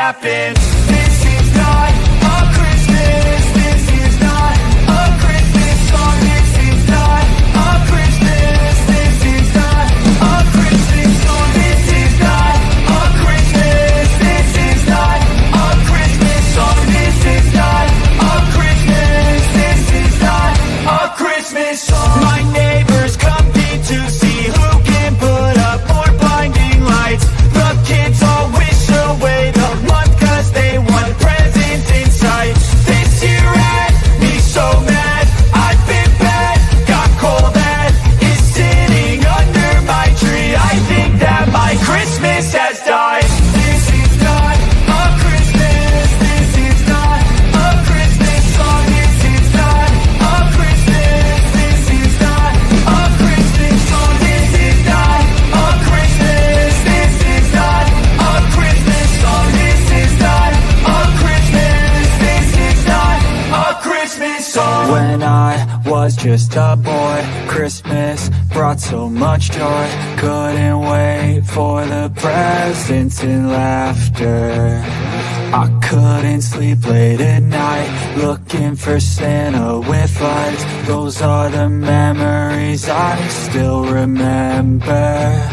happen. This is not a Christmas. This is not a Christmas song. This is not a Christmas. This is not a Christmas song. This is not a Christmas. This is not a Christmas song. This is not a Christmas. This is not a Christmas song. My neighbors compete to see who can put up more blinding lights. The kids all wish away the month 'cause they want presents in sight. This year had me so mad. I've been bad, got cold that is sitting under my tree. I think that my Christmas has died. This is not a Christmas. This is not a Christmas song. This is not a Christmas. This is not a Christmas song. This is not a Christmas. This is not a Christmas song. This is not a Christmas. This is not a Christmas song. When I was just a boy, Christmas brought so much joy. Couldn't wait for the presents and laughter. I couldn't sleep late at night, looking for Santa with lights. Those are the memories I still remember.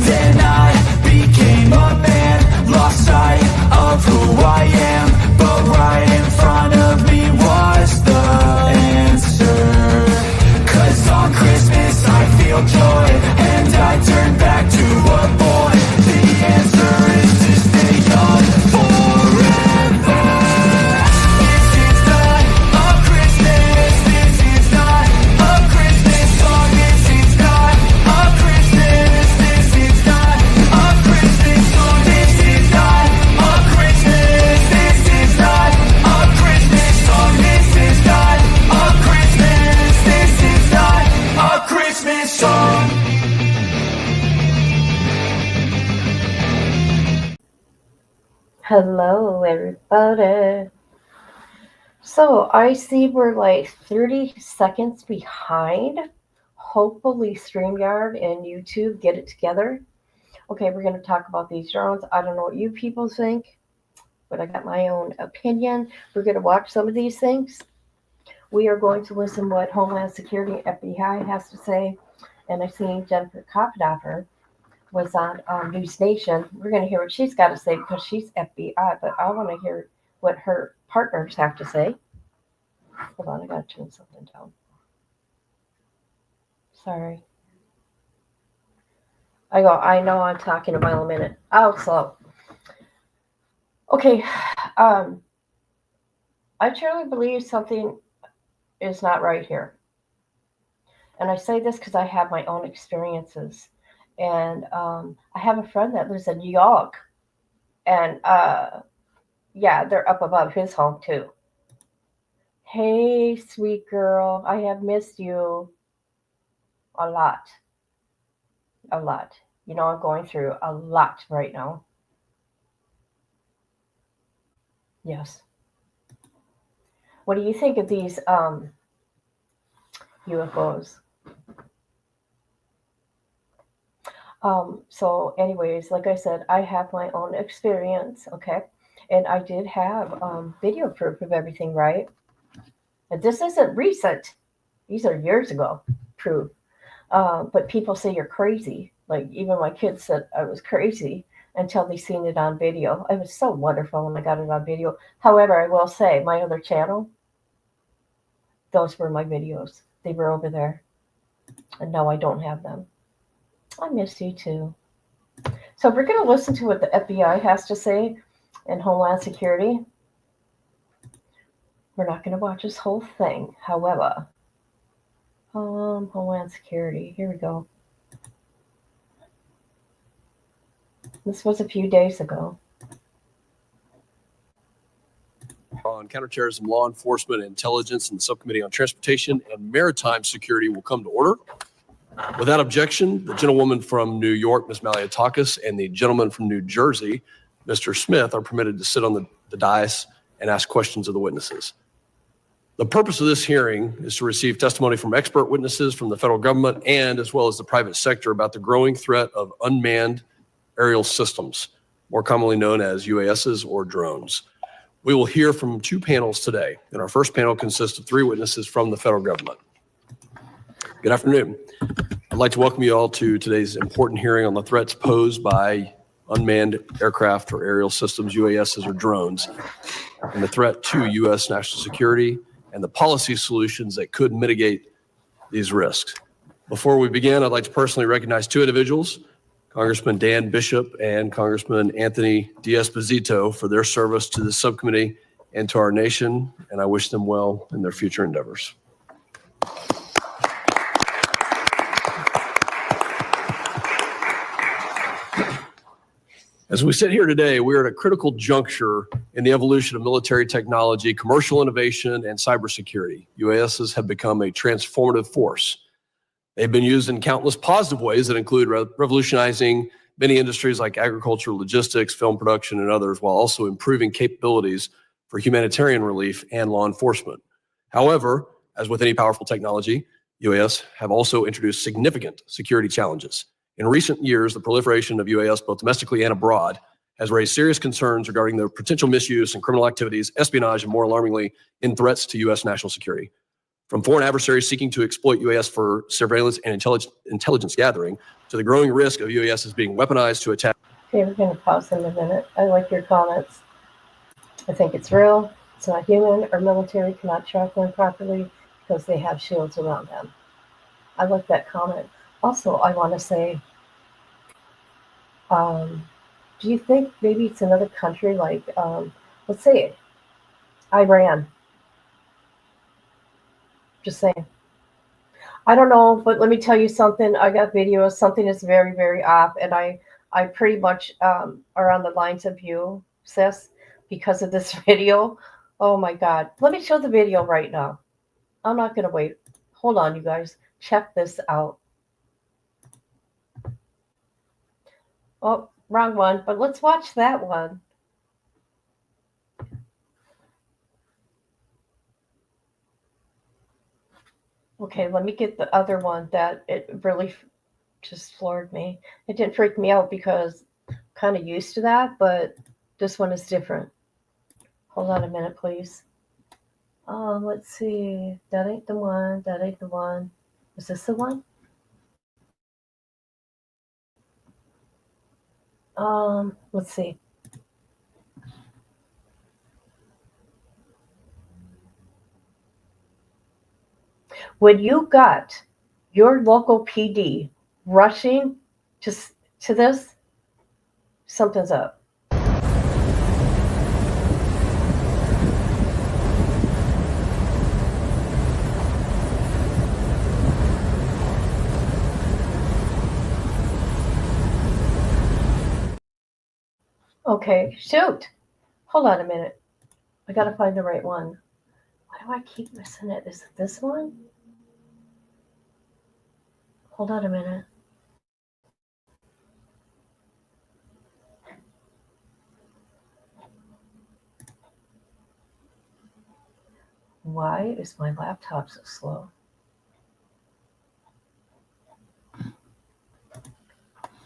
Then I became a man, lost sight of who I am, but right in front of me was the answer. 'Cause on Christmas I feel joy, and I turn back to a boy. The answer is to stay young forever. This is not a Christmas. This is not a Christmas song. This is not a Christmas. This is not a Christmas song. This is not a Christmas. This is not a Christmas song. This is not a Christmas. This is not a Christmas song. Hello, everybody. So I see we're like 30 seconds behind. Hopefully StreamYard and YouTube get it together. Okay, we're going to talk about these drones. I don't know what you people think, but I got my own opinion. We're going to watch some of these things. We are going to listen to what Homeland Security FBI has to say. And I seen Jennifer Kopdoffer was on News Nation. We're going to hear what she's got to say because she's FBI, but I want to hear what her partners have to say. Hold on, I got to turn something down. Sorry. I know I'm talking a mile a minute. I'll slow. Okay. I truly believe something is not right here. And I say this because I have my own experiences. And I have a friend that lives in New York. And yeah, they're up above his home too. Hey, sweet girl, I have missed you a lot. A lot. You know, I'm going through a lot right now. Yes. What do you think of these UFOs? So anyways, like I said, I have my own experience, okay? And I did have video proof of everything, right? And this isn't recent. These are years ago proof. But people say you're crazy. Like even my kids said I was crazy until they seen it on video. It was so wonderful when I got it on video. However, I will say my other channel, those were my videos. They were over there. And now I don't have them. I miss you too. So we're going to listen to what the FBI has to say and Homeland Security. We're not going to watch this whole thing. However, Homeland Security. Here we go. This was a few days ago. On counterterrorism law enforcement, intelligence, and the subcommittee on transportation and maritime security will come to order. Without objection, the gentlewoman from New York, Ms. Malliotakis, and the gentleman from New Jersey, Mr. Smith, are permitted to sit on the dais and ask questions of the witnesses. The purpose of this hearing is to receive testimony from expert witnesses from the federal government and as well as the private sector about the growing threat of unmanned aerial systems. more commonly known as UASs or drones. We will hear from 2 panels today, and our first panel consists of 3 witnesses from the federal government. Good afternoon. I'd like to welcome you all to today's important hearing on the threats posed by unmanned aircraft or aerial systems, UASs or drones, and the threat to U.S. national security and the policy solutions that could mitigate these risks. Before we begin, I'd like to personally recognize 2 individuals, Congressman Dan Bishop and Congressman Anthony D'Esposito, for their service to the subcommittee and to our nation, and I wish them well in their future endeavors. As we sit here today, we're at a critical juncture in the evolution of military technology, commercial innovation, and cybersecurity. UASs have become a transformative force. They've been used in countless positive ways that include revolutionizing many industries like agriculture, logistics, film production, and others, while also improving capabilities for humanitarian relief and law enforcement. However, as with any powerful technology, UAS have also introduced significant security challenges. In recent years, the proliferation of UAS, both domestically and abroad, has raised serious concerns regarding their potential misuse and criminal activities, espionage, and more alarmingly, in threats to U.S. national security. From foreign adversaries seeking to exploit UAS for surveillance and intelligence gathering, to the growing risk of UAS being weaponized to attack. Okay, we're going to pause in a minute. I like your comments. I think it's real. It's not human. Our military cannot track them properly because they have shields around them. I like that comment. Also, I want to say, do you think maybe it's another country like, let's say Iran? Just saying. I don't know, but let me tell you something. I got videos. Something is very, very off, and I pretty much are on the lines of you, sis, because of this video. Oh my God. Let me show the video right now. I'm not going to wait. Hold on, you guys. Check this out. Oh, wrong one, but let's watch that one. Okay, let me get the other one that it really just floored me. It didn't freak me out because I'm kind of used to that, but this one is different. Hold on a minute, please. Let's see. That ain't the one. That ain't the one. Is this the one? Let's see. When you got your local PD rushing to this, something's up. Okay, shoot. Hold on a minute. I gotta find the right one. Why do I keep missing it? Is it this one? Hold on a minute. Why is my laptop so slow?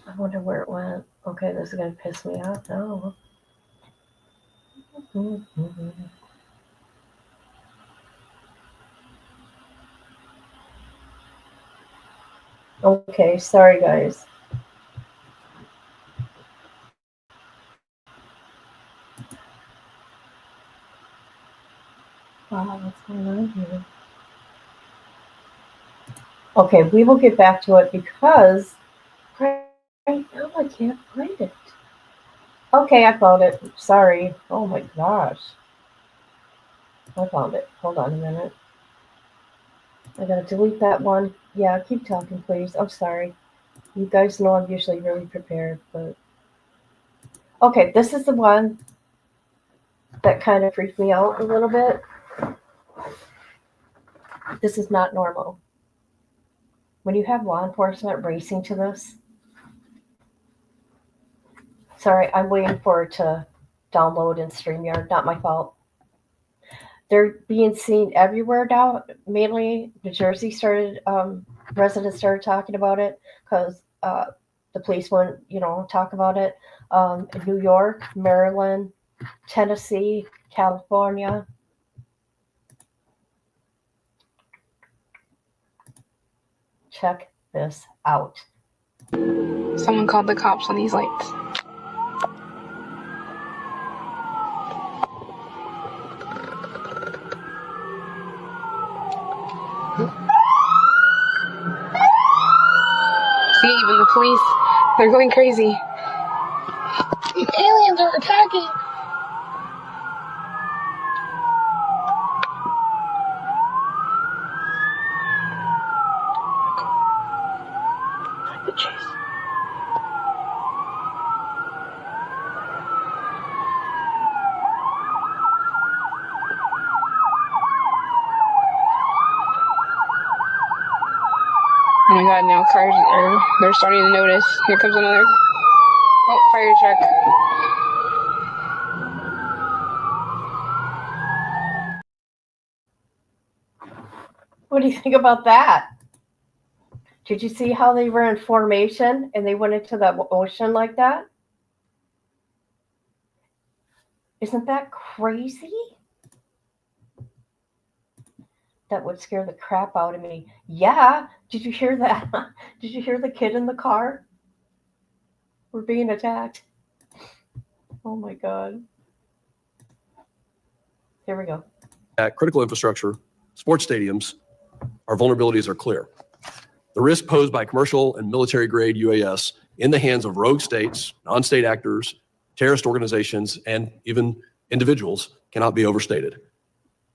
I wonder where it went. Okay, this is going to piss me off. No. Okay, sorry guys. Wow, what's going on here? Okay, we will get back to it because right now I can't find it. Okay, I found it. Sorry. Oh my gosh. I found it. Hold on a minute. I gotta delete that one. Yeah, keep talking, please. I'm sorry. You guys know I'm usually really prepared, but okay, this is the one that kind of freaked me out a little bit. This is not normal. When you have law enforcement racing to this, sorry, I'm waiting for it to download in StreamYard. Not my fault. They're being seen everywhere now. Mainly, New Jersey residents started talking about it because the the police wouldn't, talk about it. New York, Maryland, Tennessee, California. Check this out. Someone called the cops on these lights. See, even the police, they're going crazy. These aliens are attacking. The chase. Oh my god, now cars they're starting to notice. Here comes another. Oh, fire truck. What do you think about that? Did you see how they were in formation and they went into the ocean like that? Isn't that crazy? That would scare the crap out of me. Yeah. Did you hear that? Did you hear the kid in the car? We're being attacked. Oh my God. Here we go. At critical infrastructure, sports stadiums, our vulnerabilities are clear. The risk posed by commercial and military grade UAS in the hands of rogue states, non-state actors, terrorist organizations, and even individuals cannot be overstated.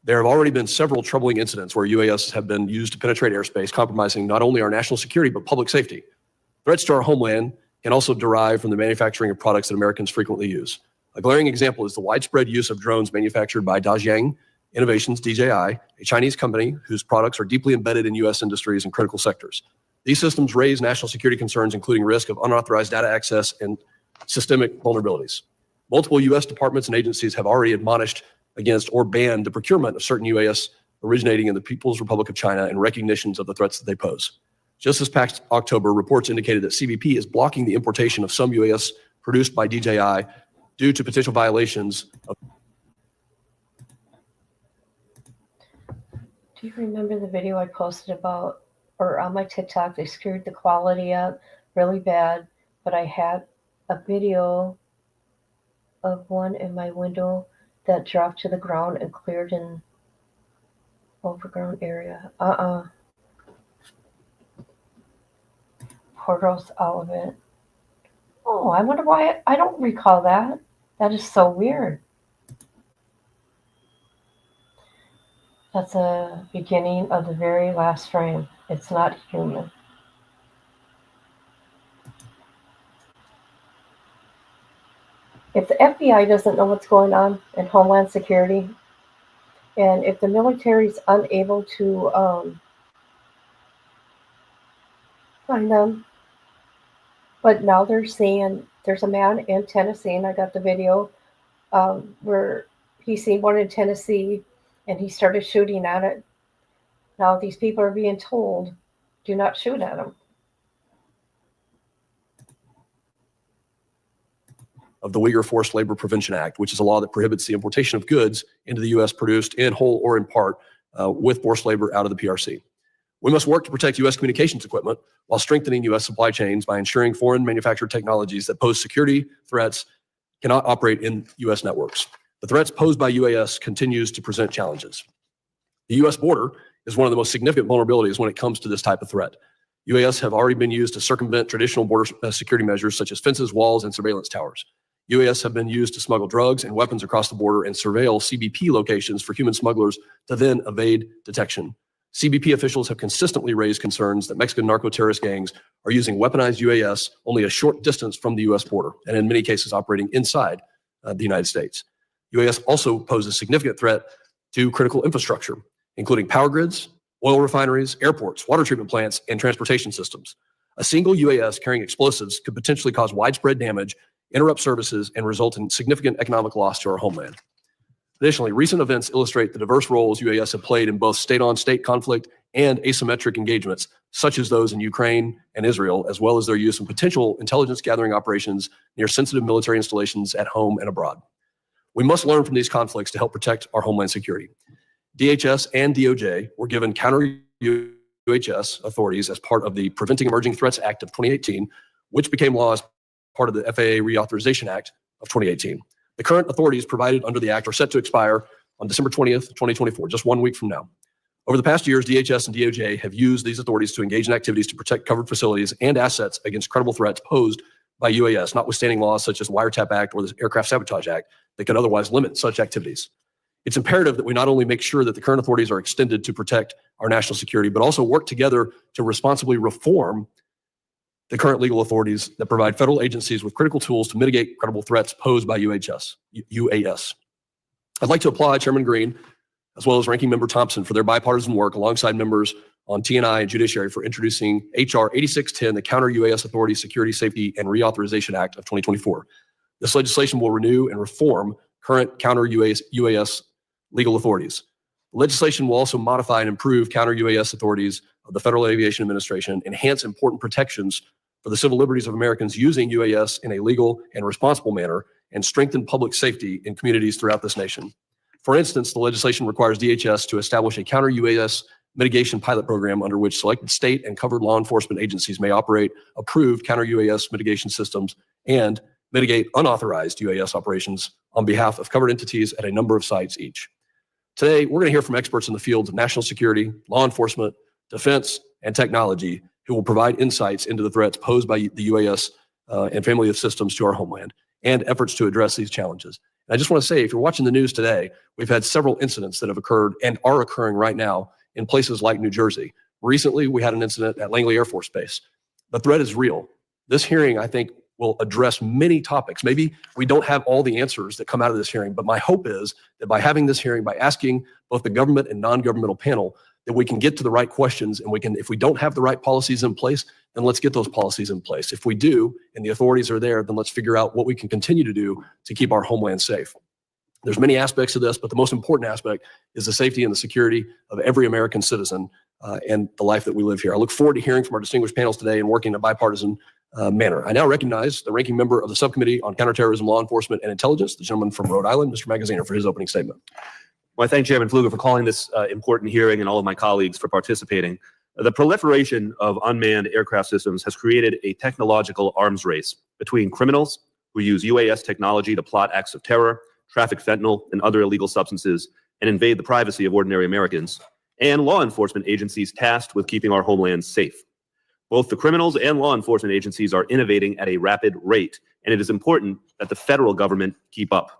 There have already been several troubling incidents where UAS have been used to penetrate airspace, compromising not only our national security, but public safety. Threats to our homeland can also derive from the manufacturing of products that Americans frequently use. A glaring example is the widespread use of drones manufactured by Dajiang Innovations, DJI, a Chinese company whose products are deeply embedded in U.S. industries and critical sectors. These systems raise national security concerns, including risk of unauthorized data access and systemic vulnerabilities. Multiple U.S. departments and agencies have already admonished against or banned the procurement of certain UAS originating in the People's Republic of China in recognitions of the threats that they pose. Just this past October, reports indicated that CBP is blocking the importation of some UAS produced by DJI due to potential violations of. Do you remember the video I posted about, or on my TikTok, they screwed the quality up really bad, but I had a video of one in my window that dropped to the ground and cleared an overgrown area. Portals out of it. Oh, I wonder why I don't recall that. That is so weird. That's a beginning of the very last frame. It's not human. If the FBI doesn't know what's going on in Homeland Security, and if the military is unable to find them, but now they're saying there's a man in Tennessee, and I got the video where he seen one in Tennessee, and he started shooting at it. Now these people are being told, do not shoot at them. Of the Uyghur Forced Labor Prevention Act, which is a law that prohibits the importation of goods into the U.S. produced in whole or in part with forced labor out of the PRC. We must work to protect U.S. communications equipment while strengthening U.S. supply chains by ensuring foreign manufactured technologies that pose security threats cannot operate in U.S. networks. The threats posed by UAS continues to present challenges. The U.S. border is one of the most significant vulnerabilities when it comes to this type of threat. UAS have already been used to circumvent traditional border security measures such as fences, walls, and surveillance towers. UAS have been used to smuggle drugs and weapons across the border and surveil CBP locations for human smugglers to then evade detection. CBP officials have consistently raised concerns that Mexican narco-terrorist gangs are using weaponized UAS only a short distance from the U.S. border, and in many cases operating inside the United States. UAS also pose a significant threat to critical infrastructure, including power grids, oil refineries, airports, water treatment plants, and transportation systems. A single UAS carrying explosives could potentially cause widespread damage, interrupt services, and result in significant economic loss to our homeland. Additionally, recent events illustrate the diverse roles UAS have played in both state-on-state conflict and asymmetric engagements, such as those in Ukraine and Israel, as well as their use in potential intelligence gathering operations near sensitive military installations at home and abroad. We must learn from these conflicts to help protect our homeland security. DHS and DOJ were given counter-UAS authorities as part of the Preventing Emerging Threats Act of 2018, which became law as part of the FAA Reauthorization Act of 2018. The current authorities provided under the act are set to expire on December 20th, 2024, just 1 week from now. Over the past years, DHS and DOJ have used these authorities to engage in activities to protect covered facilities and assets against credible threats posed by UAS, notwithstanding laws such as the Wiretap Act or the Aircraft Sabotage Act that could otherwise limit such activities. It's imperative that we not only make sure that the current authorities are extended to protect our national security, but also work together to responsibly reform the current legal authorities that provide federal agencies with critical tools to mitigate credible threats posed by UAS. I'd like to applaud Chairman Green, as well as Ranking Member Thompson, for their bipartisan work alongside members on T&I and Judiciary for introducing H.R. 8610, the Counter-UAS Authority Security, Safety, and Reauthorization Act of 2024. This legislation will renew and reform current counter-UAS legal authorities. The legislation will also modify and improve counter-UAS authorities of the Federal Aviation Administration, enhance important protections for the civil liberties of Americans using UAS in a legal and responsible manner, and strengthen public safety in communities throughout this nation. For instance, the legislation requires DHS to establish a counter-UAS mitigation pilot program under which selected state and covered law enforcement agencies may operate approved counter-UAS mitigation systems and mitigate unauthorized UAS operations on behalf of covered entities at a number of sites each. Today, we're going to hear from experts in the fields of national security, law enforcement, defense, and technology who will provide insights into the threats posed by the UAS and family of systems to our homeland and efforts to address these challenges. And I just want to say, if you're watching the news today, we've had several incidents that have occurred and are occurring right now in places like New Jersey. Recently, we had an incident at Langley Air Force Base. The threat is real. This hearing, I think, will address many topics. Maybe we don't have all the answers that come out of this hearing, but my hope is that by having this hearing, by asking both the government and non-governmental panel, that we can get to the right questions, and we can, if we don't have the right policies in place, then let's get those policies in place. If we do, and the authorities are there, then let's figure out what we can continue to do to keep our homeland safe. There's many aspects of this, but the most important aspect is the safety and the security of every American citizen and the life that we live here. I look forward to hearing from our distinguished panels today and working in a bipartisan manner. I now recognize the ranking member of the Subcommittee on Counterterrorism, Law Enforcement, and Intelligence, the gentleman from Rhode Island, Mr. Magaziner, for his opening statement. Well, I thank Chairman Pfluger for calling this important hearing and all of my colleagues for participating. The proliferation of unmanned aircraft systems has created a technological arms race between criminals who use UAS technology to plot acts of terror, traffic fentanyl and other illegal substances, and invade the privacy of ordinary Americans, and law enforcement agencies tasked with keeping our homeland safe. Both the criminals and law enforcement agencies are innovating at a rapid rate, and it is important that the federal government keep up.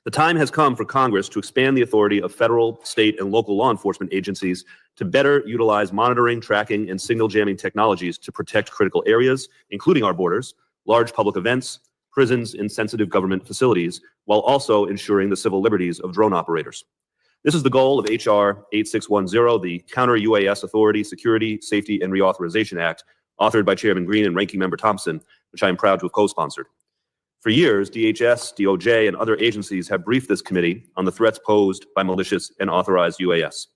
The time has come for Congress to expand the authority of federal, state, and local law enforcement agencies to better utilize monitoring, tracking, and signal jamming technologies to protect critical areas, including our borders, large public events, prisons, and sensitive government facilities, while also ensuring the civil liberties of drone operators. This is the goal of H.R. 8610, the Counter-UAS Authority, Security, Safety, and Reauthorization Act, authored by Chairman Green and Ranking Member Thompson, which I am proud to have co-sponsored. For years, DHS, DOJ, and other agencies have briefed this committee on the threats posed by malicious and authorized UAS.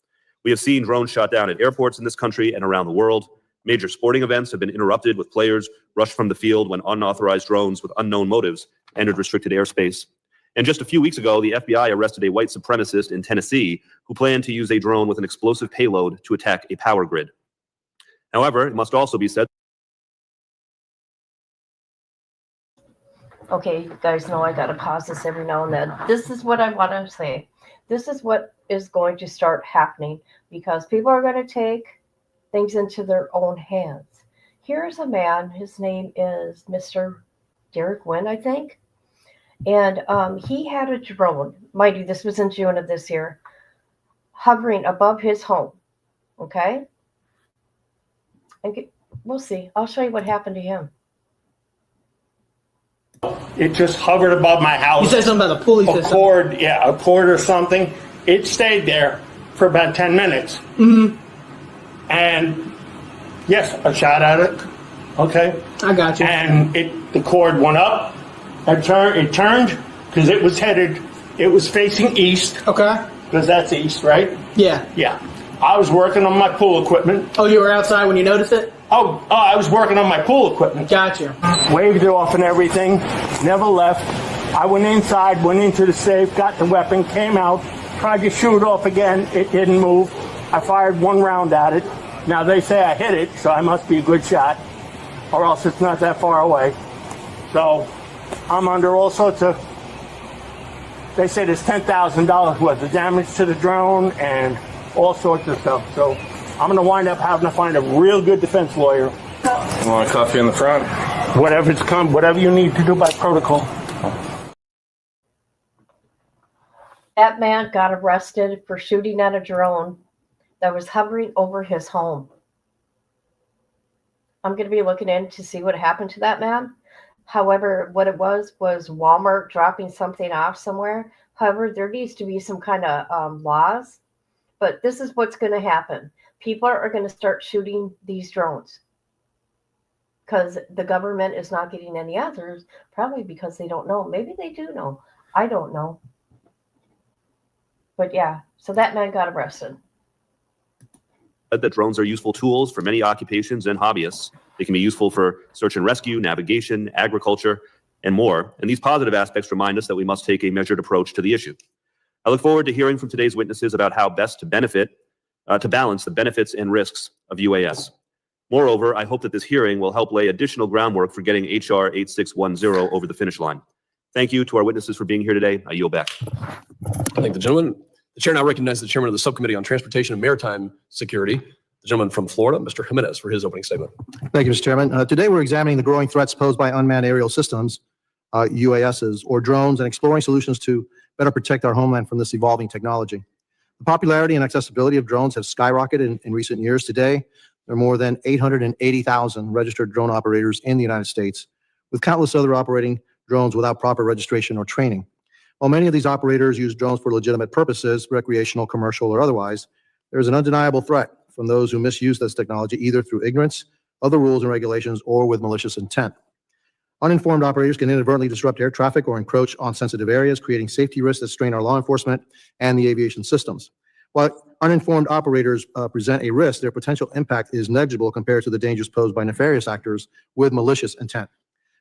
We have seen drones shot down at airports in this country and around the world. Major sporting events have been interrupted with players rushed from the field when unauthorized drones with unknown motives entered restricted airspace. And just a few weeks ago, the FBI arrested a white supremacist in Tennessee who planned to use a drone with an explosive payload to attack a power grid. However, it must also be said. Okay, you guys know I got to pause this every now and then. This is what I want to say. This is what is going to start happening because people are going to take things into their own hands. Here's a man, his name is Mr. Derek Wynn, I think. And he had a drone, mind you, this was in June of this year, hovering above his home. Okay? And we'll see. I'll show you what happened to him. It just hovered above my house. You said something about a pulley system. A cord or something. It stayed there for about 10 minutes. Mm-hmm. And yes, I shot at it. Okay. I got you. And the cord went up. It turned because it was headed It was facing east, Okay. because that's east, right? Yeah. Yeah. I was working on my pool equipment. Oh, you were outside when you noticed it? I was working on my pool equipment. Gotcha. Waved it off and everything, never left. I went inside, went into the safe, got the weapon, came out, tried to shoot it off again. It didn't move. I fired one round at it. Now they say I hit it, so I must be a good shot, or else it's not that far away. So I'm under all sorts of, they say there's $10,000 worth of damage to the drone and all sorts of stuff. So I'm going to wind up having to find a real good defense lawyer. You want a coffee in the front? Whatever you need to do by protocol. That man got arrested for shooting at a drone that was hovering over his home. I'm going to be looking in to see what happened to that man. However, what it was Walmart dropping something off somewhere. However, there needs to be some kind of laws. But this is what's going to happen. People are going to start shooting these drones because the government is not getting any answers, probably because they don't know. Maybe they do know. I don't know. But yeah, so that man got arrested. That drones are useful tools for many occupations and hobbyists. They can be useful for search and rescue, navigation, agriculture, and more. And these positive aspects remind us that we must take a measured approach to the issue. I look forward to hearing from today's witnesses about how best to balance the benefits and risks of UAS. Moreover, I hope that this hearing will help lay additional groundwork for getting HR 8610 over the finish line. Thank you to our witnesses for being here today. I yield back. I thank the gentleman. The chair now recognizes the chairman of the Subcommittee on Transportation and Maritime Security, the gentleman from Florida, Mr. Jimenez, for his opening statement. Thank you, Mr. Chairman. Today, we're examining the growing threats posed by unmanned aerial systems, UASs, or drones, and exploring solutions to better protect our homeland from this evolving technology. The popularity and accessibility of drones have skyrocketed in recent years. Today, there are more than 880,000 registered drone operators in the United States, with countless other operating drones without proper registration or training. While many of these operators use drones for legitimate purposes, recreational, commercial, or otherwise, there is an undeniable threat from those who misuse this technology either through ignorance of the rules and regulations or with malicious intent. Uninformed operators can inadvertently disrupt air traffic or encroach on sensitive areas, creating safety risks that strain our law enforcement and the aviation systems. While uninformed operators present a risk, their potential impact is negligible compared to the dangers posed by nefarious actors with malicious intent.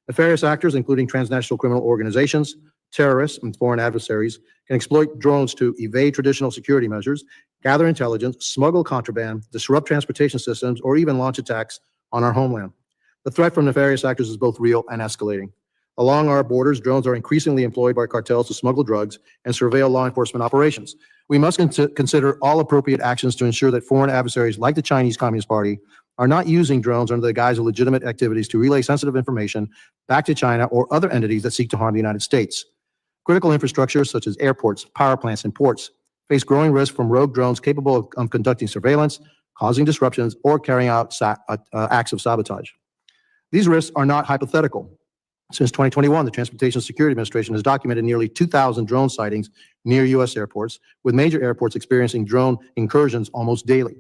Nefarious actors, including transnational criminal organizations, terrorists, and foreign adversaries, can exploit drones to evade traditional security measures, gather intelligence, smuggle contraband, disrupt transportation systems, or even launch attacks on our homeland. The threat from nefarious actors is both real and escalating. Along our borders, drones are increasingly employed by cartels to smuggle drugs and surveil law enforcement operations. We must consider all appropriate actions to ensure that foreign adversaries like the Chinese Communist Party are not using drones under the guise of legitimate activities to relay sensitive information back to China or other entities that seek to harm the United States. Critical infrastructure such as airports, power plants, and ports face growing risk from rogue drones capable of conducting surveillance, causing disruptions, or carrying out acts of sabotage. These risks are not hypothetical. Since 2021, the Transportation Security Administration has documented nearly 2,000 drone sightings near U.S. airports, with major airports experiencing drone incursions almost daily.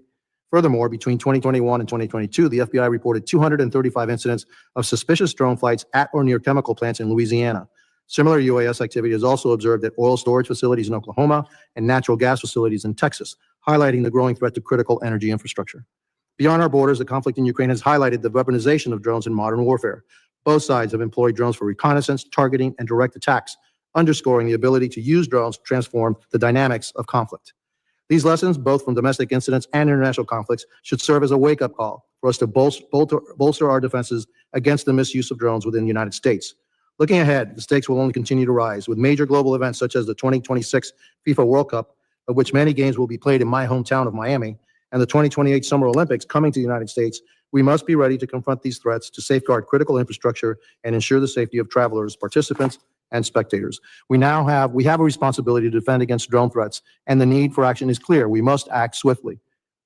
Furthermore, between 2021 and 2022, the FBI reported 235 incidents of suspicious drone flights at or near chemical plants in Louisiana. Similar UAS activity is also observed at oil storage facilities in Oklahoma and natural gas facilities in Texas, highlighting the growing threat to critical energy infrastructure. Beyond our borders, the conflict in Ukraine has highlighted the weaponization of drones in modern warfare. Both sides have employed drones for reconnaissance, targeting, and direct attacks, underscoring the ability to use drones to transform the dynamics of conflict. These lessons, both from domestic incidents and international conflicts, should serve as a wake-up call for us to bolster our defenses against the misuse of drones within the United States. Looking ahead, the stakes will only continue to rise, with major global events such as the 2026 FIFA World Cup, of which many games will be played in my hometown of Miami, and the 2028 Summer Olympics coming to the United States. We must be ready to confront these threats to safeguard critical infrastructure and ensure the safety of travelers, participants, and spectators. We have a responsibility to defend against drone threats, and the need for action is clear. We must act swiftly.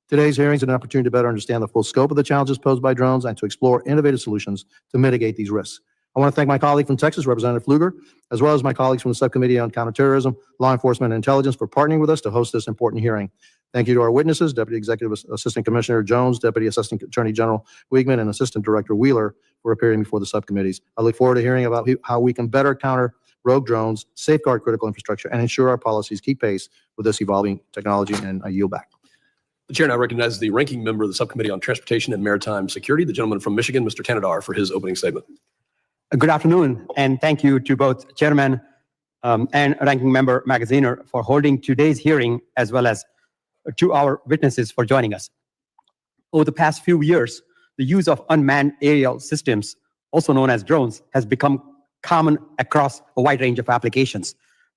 Today's hearing is an opportunity to better understand the full scope of the challenges posed by drones and to explore innovative solutions to mitigate these risks. I want to thank my colleague from Texas, Representative Pfluger, as well as my colleagues from the Subcommittee on Counterterrorism, Law Enforcement, and Intelligence for partnering with us to host this important hearing. Thank you to our witnesses, Deputy Executive Assistant Commissioner Jones, Deputy Assistant Attorney General Wiegman, and Assistant Director Wheeler for appearing before the subcommittees. I look forward to hearing about how we can better counter rogue drones, safeguard critical infrastructure, and ensure our policies keep pace with this evolving technology. And I yield back. The chair now recognizes the ranking member of the Subcommittee on Transportation and Maritime Security, the gentleman from Michigan, Mr. Tanadar, for his opening statement. Good afternoon, and thank you to both Chairman and Ranking Member Magaziner for holding today's hearing, as well as to our witnesses for joining us. Over the past few years, the use of unmanned aerial systems, also known as drones, has become common across a wide range of applications.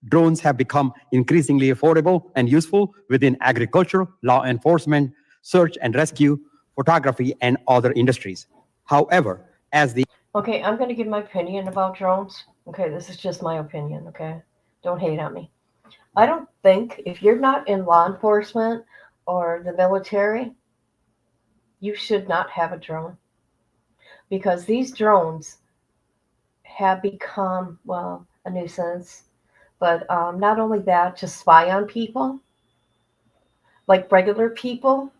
Drones have become increasingly affordable and useful within agriculture, law enforcement, search and rescue, photography, and other industries. However, as the Okay, I'm going to give my opinion about drones. Okay, this is just my opinion, okay? Don't hate on me. I don't think if you're not in law enforcement or the military, you should not have a drone. Because these drones have become, well, a nuisance. But not only that, to spy on people, like regular people,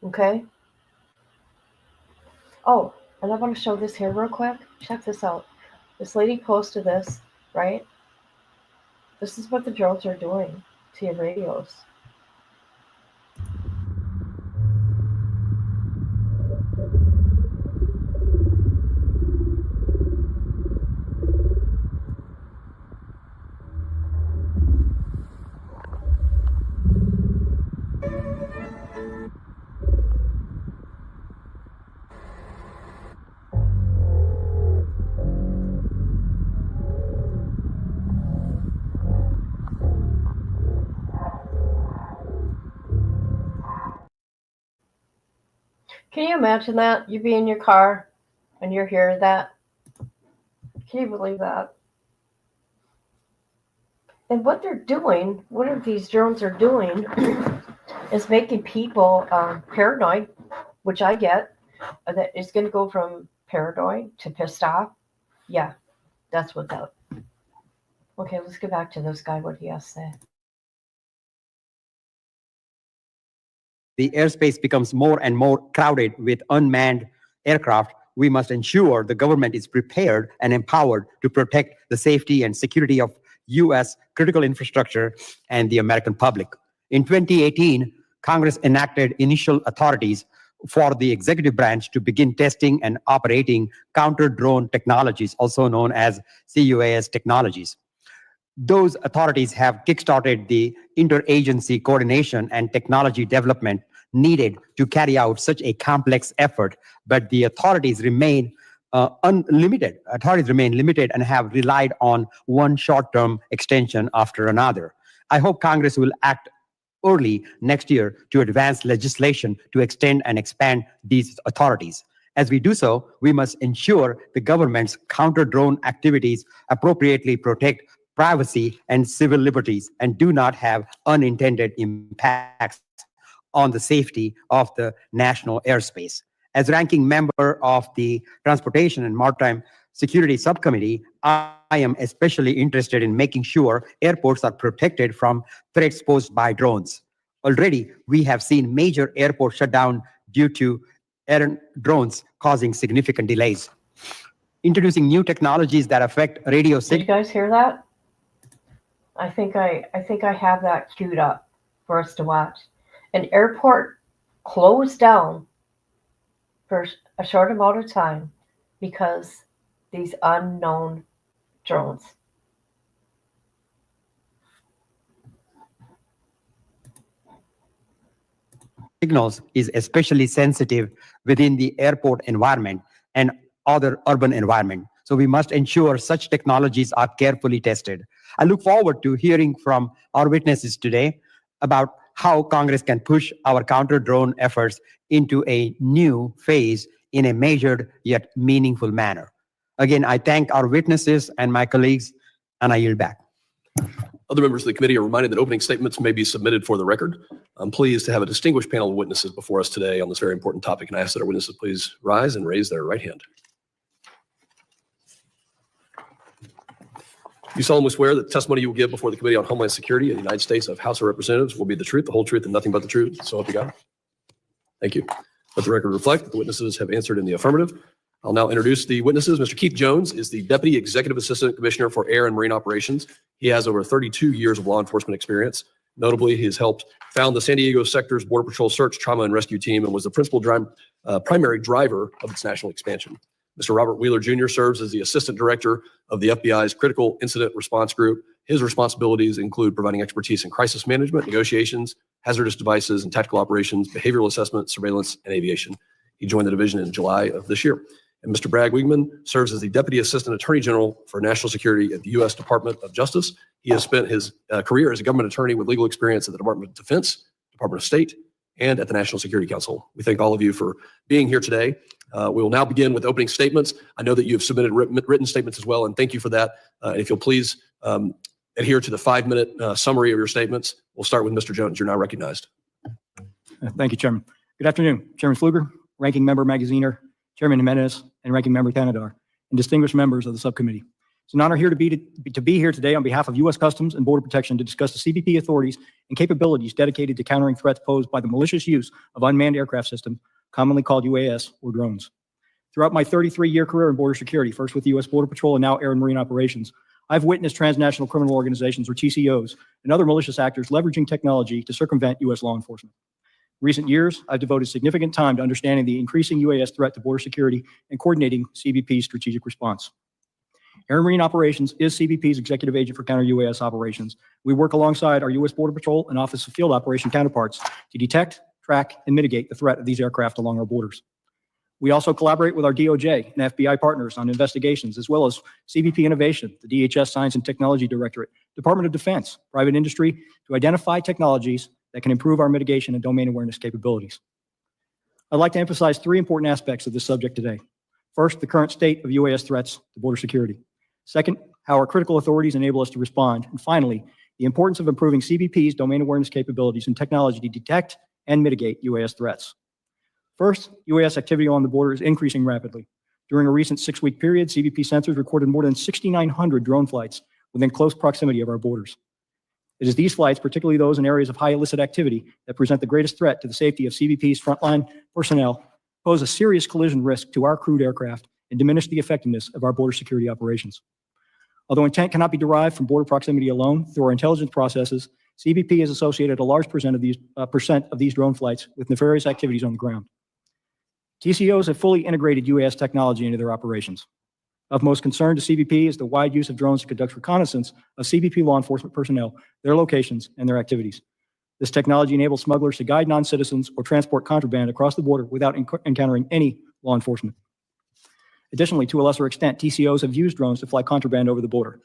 okay? Oh, and I want to show this here real quick. Check this out. This lady posted this, right? This is what the drones are doing to your radios. Can you imagine that? You be in your car and you're hearing that. Can you believe that? And what they're doing, what these drones are doing, is making people paranoid, which I get. That it's going to go from paranoid to pissed off. Yeah, that's what that. Okay, let's get back to this guy, what he has to say. The airspace becomes more and more crowded with unmanned aircraft, we must ensure the government is prepared and empowered to protect the safety and security of U.S. critical infrastructure and the American public. In 2018, Congress enacted initial authorities for the executive branch to begin testing and operating counter-drone technologies, also known as CUAS technologies. Those authorities have kickstarted the interagency coordination and technology development needed to carry out such a complex effort, but the authorities remain unlimited. Authorities remain limited and have relied on one short-term extension after another. I hope Congress will act early next year to advance legislation to extend and expand these authorities. As we do so, we must ensure the government's counter-drone activities appropriately protect privacy and civil liberties and do not have unintended impacts on the safety of the national airspace. As ranking member of the Transportation and Maritime Security Subcommittee, I am especially interested in making sure airports are protected from threats posed by drones. Already, we have seen major airports shut down due to errant drones causing significant delays. Introducing new technologies that affect radio Did you signals. guys hear that? I think I have that queued up for us to watch. An airport closed down for a short amount of time because these unknown drones. Signals is especially sensitive within the airport environment and other urban environment. So we must ensure such technologies are carefully tested. I look forward to hearing from our witnesses today about how Congress can push our counter-drone efforts into a new phase in a measured yet meaningful manner. Again, I thank our witnesses and my colleagues, and I yield back. Other members of the committee are reminded that opening statements may be submitted for the record. I'm pleased to have a distinguished panel of witnesses before us today on this very important topic, and I ask that our witnesses please rise and raise their right hand. You solemnly swear that the testimony you will give before the Committee on Homeland Security of the United States of House of Representatives will be the truth, the whole truth, and nothing but the truth. So help you God. Thank you. Let the record reflect that the witnesses have answered in the affirmative. I'll now introduce the witnesses. Mr. Keith Jones is the Deputy Executive Assistant Commissioner for Air and Marine Operations. He has over 32 years of law enforcement experience. Notably, he has helped found the San Diego sector's Border Patrol Search, Trauma, and Rescue Team and was the primary driver of its national expansion. Mr. Robert Wheeler Jr. serves as the Assistant Director of the FBI's Critical Incident Response Group. His responsibilities include providing expertise in crisis management, negotiations, hazardous devices and tactical operations, behavioral assessment, surveillance, and aviation. He joined the division in July of this year. And Mr. Bragg Wiegman serves as the Deputy Assistant Attorney General for National Security at the U.S. Department of Justice. He has spent his career as a government attorney with legal experience at the Department of Defense, Department of State, and at the National Security Council. We thank all of you for being here today. We will now begin with opening statements. I know that you have submitted written statements as well, and thank you for that. If you'll please adhere to the 5-minute summary of your statements. We'll start with Mr. Jones. You're now recognized. Thank you, Chairman. Good afternoon, Chairman Fluger, Ranking Member Magaziner, Chairman Jimenez, and Ranking Member Tanadar, and distinguished members of the subcommittee. It's an honor here to be here today on behalf of U.S. Customs and Border Protection to discuss the CBP authorities and capabilities dedicated to countering threats posed by the malicious use of unmanned aircraft systems, commonly called UAS or drones. Throughout my 33-year career in border security, first with the U.S. Border Patrol and now Air and Marine Operations, I've witnessed transnational criminal organizations, or TCOs, and other malicious actors leveraging technology to circumvent U.S. law enforcement. In recent years, I've devoted significant time to understanding the increasing UAS threat to border security and coordinating CBP's strategic response. Air and Marine Operations is CBP's executive agent for counter-UAS operations. We work alongside our U.S. Border Patrol and Office of Field Operation counterparts to detect, track, and mitigate the threat of these aircraft along our borders. We also collaborate with our DOJ and FBI partners on investigations, as well as CBP Innovation, the DHS Science and Technology Directorate, Department of Defense, private industry, to identify technologies that can improve our mitigation and domain awareness capabilities. I'd like to emphasize 3 important aspects of this subject today. First, the current state of UAS threats to border security. Second, how our critical authorities enable us to respond. And finally, the importance of improving CBP's domain awareness capabilities and technology to detect and mitigate UAS threats. First, UAS activity on the border is increasing rapidly. During a recent 6-week period, CBP sensors recorded more than 6,900 drone flights within close proximity of our borders. It is these flights, particularly those in areas of high illicit activity, that present the greatest threat to the safety of CBP's frontline personnel, pose a serious collision risk to our crewed aircraft, and diminish the effectiveness of our border security operations. Although intent cannot be derived from border proximity alone, through our intelligence processes, CBP has associated a large percent of these drone flights with nefarious activities on the ground. TCOs have fully integrated UAS technology into their operations. Of most concern to CBP is the wide use of drones to conduct reconnaissance of CBP law enforcement personnel, their locations, and their activities. This technology enables smugglers to guide non-citizens or transport contraband across the border without encountering any law enforcement. Additionally, to a lesser extent, TCOs have used drones to fly contraband over the border.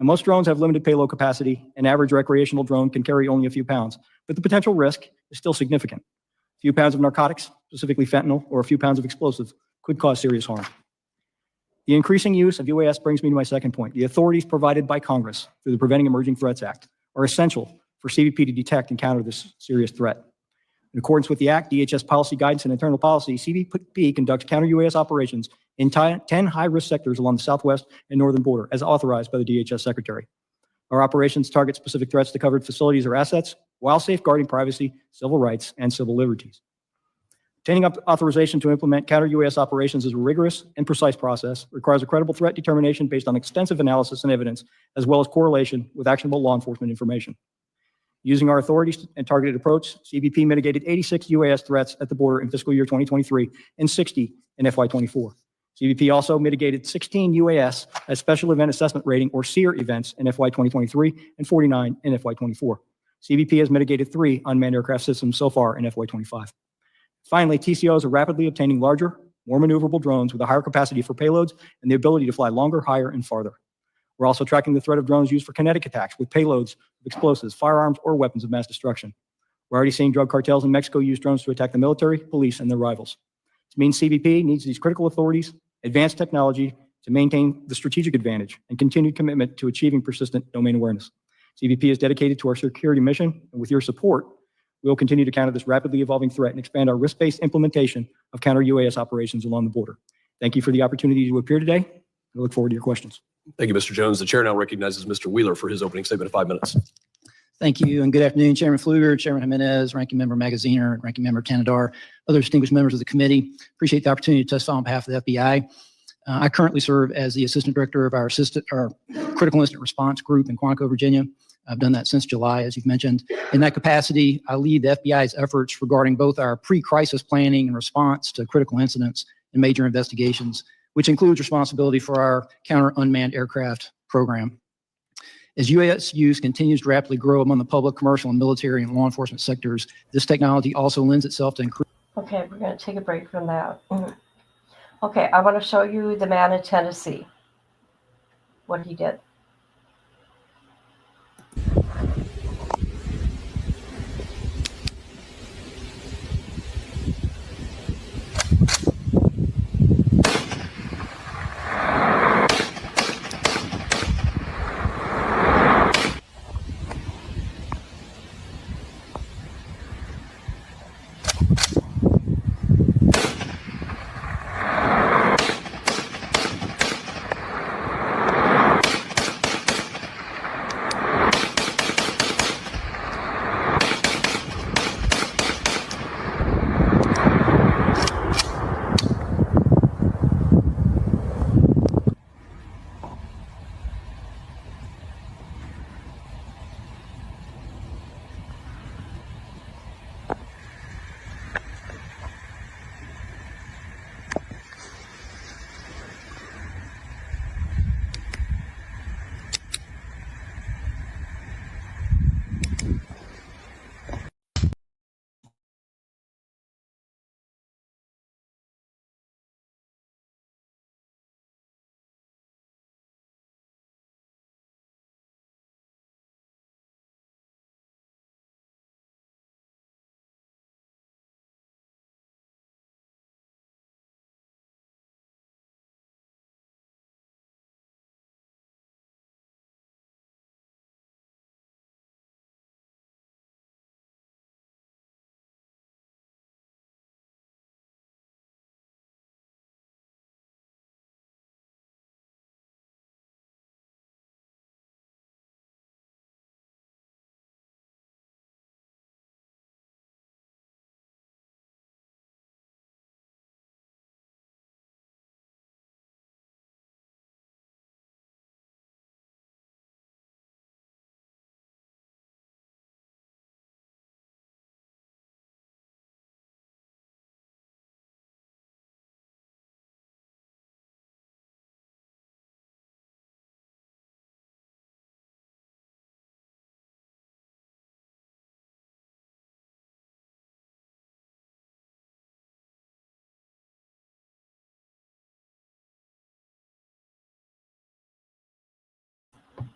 And most drones have limited payload capacity. An average recreational drone can carry only a few pounds, but the potential risk is still significant. A few pounds of narcotics, specifically fentanyl, or a few pounds of explosives could cause serious harm. The increasing use of UAS brings me to my second point. The authorities provided by Congress through the Preventing Emerging Threats Act are essential for CBP to detect and counter this serious threat. In accordance with the Act, DHS policy guidance and internal policy, CBP conducts counter-UAS operations in 10 high-risk sectors along the southwest and northern border, as authorized by the DHS Secretary. Our operations target specific threats to covered facilities or assets, while safeguarding privacy, civil rights, and civil liberties. Obtaining authorization to implement counter-UAS operations is a rigorous and precise process, requires a credible threat determination based on extensive analysis and evidence, as well as correlation with actionable law enforcement information. Using our authorities and targeted approach, CBP mitigated 86 UAS threats at the border in fiscal year 2023 and 60 in FY24. CBP also mitigated 16 UAS as Special Event Assessment Rating, or SEER, events in FY 2023 and 49 in FY 24. CBP has mitigated 3 unmanned aircraft systems so far in FY 25. Finally, TCOs are rapidly obtaining larger, more maneuverable drones with a higher capacity for payloads and the ability to fly longer, higher, and farther. We're also tracking the threat of drones used for kinetic attacks with payloads of explosives, firearms, or weapons of mass destruction. We're already seeing drug cartels in Mexico use drones to attack the military, police, and their rivals. This means CBP needs these critical authorities, advanced technology to maintain the strategic advantage and continued commitment to achieving persistent domain awareness. CBP is dedicated to our security mission, and with your support, we will continue to counter this rapidly evolving threat and expand our risk-based implementation of counter-UAS operations along the border. Thank you for the opportunity to appear today. I look forward to your questions. Thank you, Mr. Jones. The chair now recognizes Mr. Wheeler for his opening statement of 5 minutes. Thank you, and good afternoon, Chairman Fluger, Chairman Jimenez, Ranking Member Magaziner, Ranking Member Tanadar, other distinguished members of the committee. Appreciate the opportunity to testify on behalf of the FBI. I currently serve as the Assistant Director of our Critical Incident Response Group in Quantico, Virginia. I've done that since July, as you've mentioned. In that capacity, I lead the FBI's efforts regarding both our pre-crisis planning and response to critical incidents and major investigations, which includes responsibility for our counter-unmanned aircraft program. As UAS use continues to rapidly grow among the public, commercial, and military and law enforcement sectors, this technology also lends itself to increase. Okay, we're going to take a break from that. Okay, I want to show you the man in Tennessee, what he did.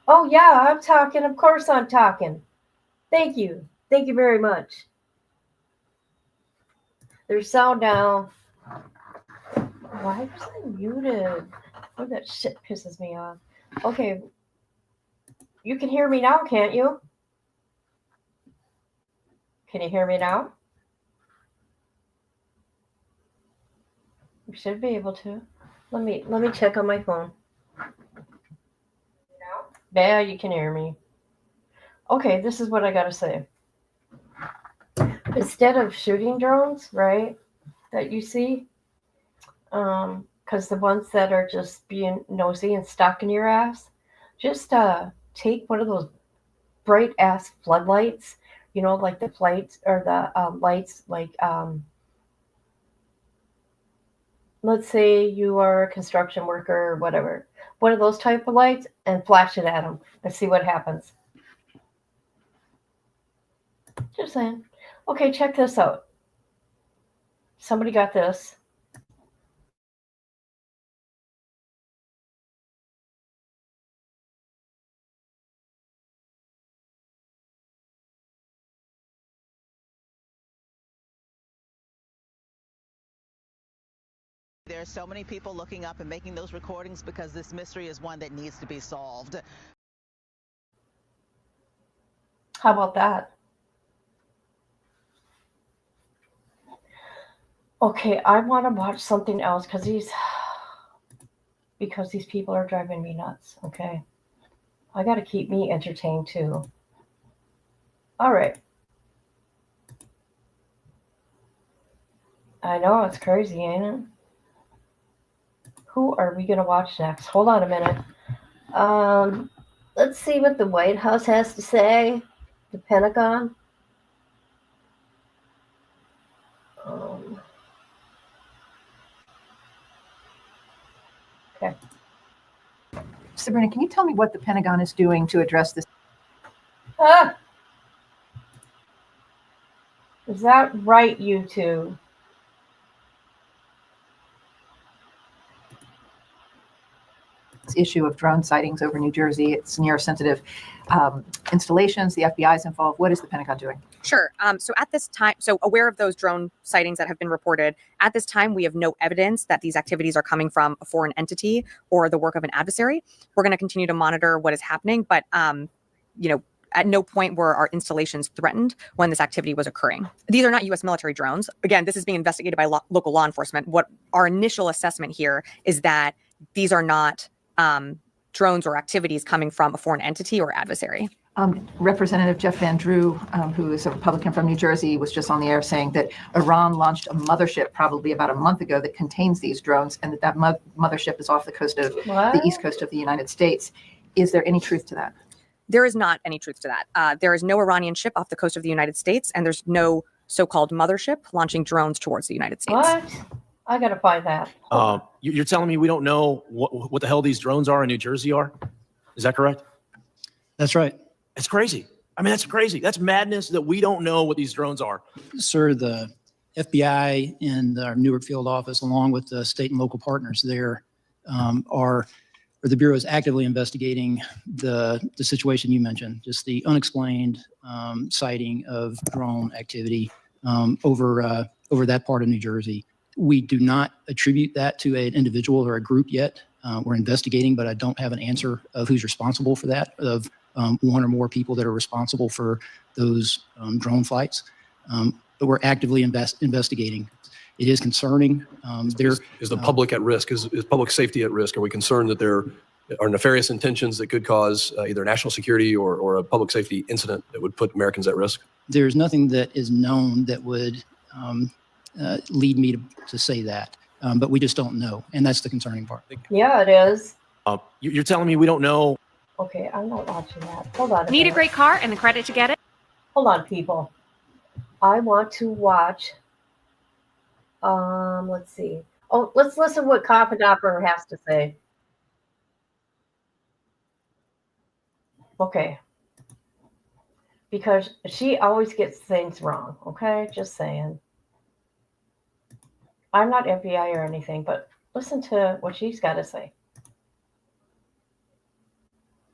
Oh, yeah, I'm talking. Of course I'm talking. Thank you. Thank you very much. There's sound now. Why was I muted? Oh, that shit pisses me off. Okay. You can hear me now, can't you? Can you hear me now? You should be able to. Let me check on my phone. Yeah, you can hear me. Okay, this is what I gotta say. Instead of shooting drones, right, that you see, because the ones that are just being nosy and stalking your ass, just take one of those bright ass floodlights, you know, like the lights or the lights, like let's say you are a construction worker or whatever, one of those type of lights, and flash it at them and see what happens. Just saying. Okay, check this out. Somebody got this. There are so many people looking up and making those recordings because this mystery is one that needs to be solved. How about that? Okay, I want to watch something else because these people are driving me nuts. Okay, I got to keep me entertained too. All right. I know, it's crazy, ain't it? Who are we going to watch next? Hold on a minute. Let's see what the White House has to say. The Pentagon. Okay. Sabrina, can you tell me what the Pentagon is doing to address this? Ah! Is that right, YouTube? Issue of drone sightings over New Jersey. It's near sensitive installations. The FBI is involved. What is the Pentagon doing? Sure. So at this time, so aware of those drone sightings that have been reported, at this time, we have no evidence that these activities are coming from a foreign entity or the work of an adversary. We're going to continue to monitor what is happening, but, at no point were our installations threatened when this activity was occurring. These are not U.S. military drones. Again, this is being investigated by local law enforcement. What our initial assessment here is that these are not drones or activities coming from a foreign entity or adversary. Representative Jeff Van Drew, who is a Republican from New Jersey, was just on the air saying that Iran launched a mothership probably about a month ago that contains these drones, and that mothership is off the coast of the east coast of the United States. Is there any truth to that? There is not any truth to that. There is no Iranian ship off the coast of the United States, and there's no so-called mothership launching drones towards the United States. What? I gotta find that. You're telling me we don't know what the hell these drones are in New Jersey are? Is that correct? That's right. It's crazy. I mean, that's crazy. That's madness that we don't know what these drones are. Sir, the FBI and our Newark field office, along with the state and local partners there, the Bureau is actively investigating the situation you mentioned, just the unexplained sighting of drone activity over that part of New Jersey. We do not attribute that to an individual or a group yet. We're investigating, but I don't have an answer of who's responsible for that, of one or more people that are responsible for those drone flights. But we're actively investigating. It is concerning. Is the public at risk? Is public safety at risk? Are we concerned that there are nefarious intentions that could cause either national security or a public safety incident that would put Americans at risk? There's nothing that is known that would lead me to say that, but we just don't know, and that's the concerning part. Yeah, it is. You're telling me we don't know? Okay, I'm not watching that. Hold on. Need a great car and the credit to get it? Hold on, people. I want to watch. Let's see. Oh, let's listen what Coffindopper has to say. Okay. Because she always gets things wrong. Okay, just saying. I'm not FBI or anything, but listen to what she's got to say.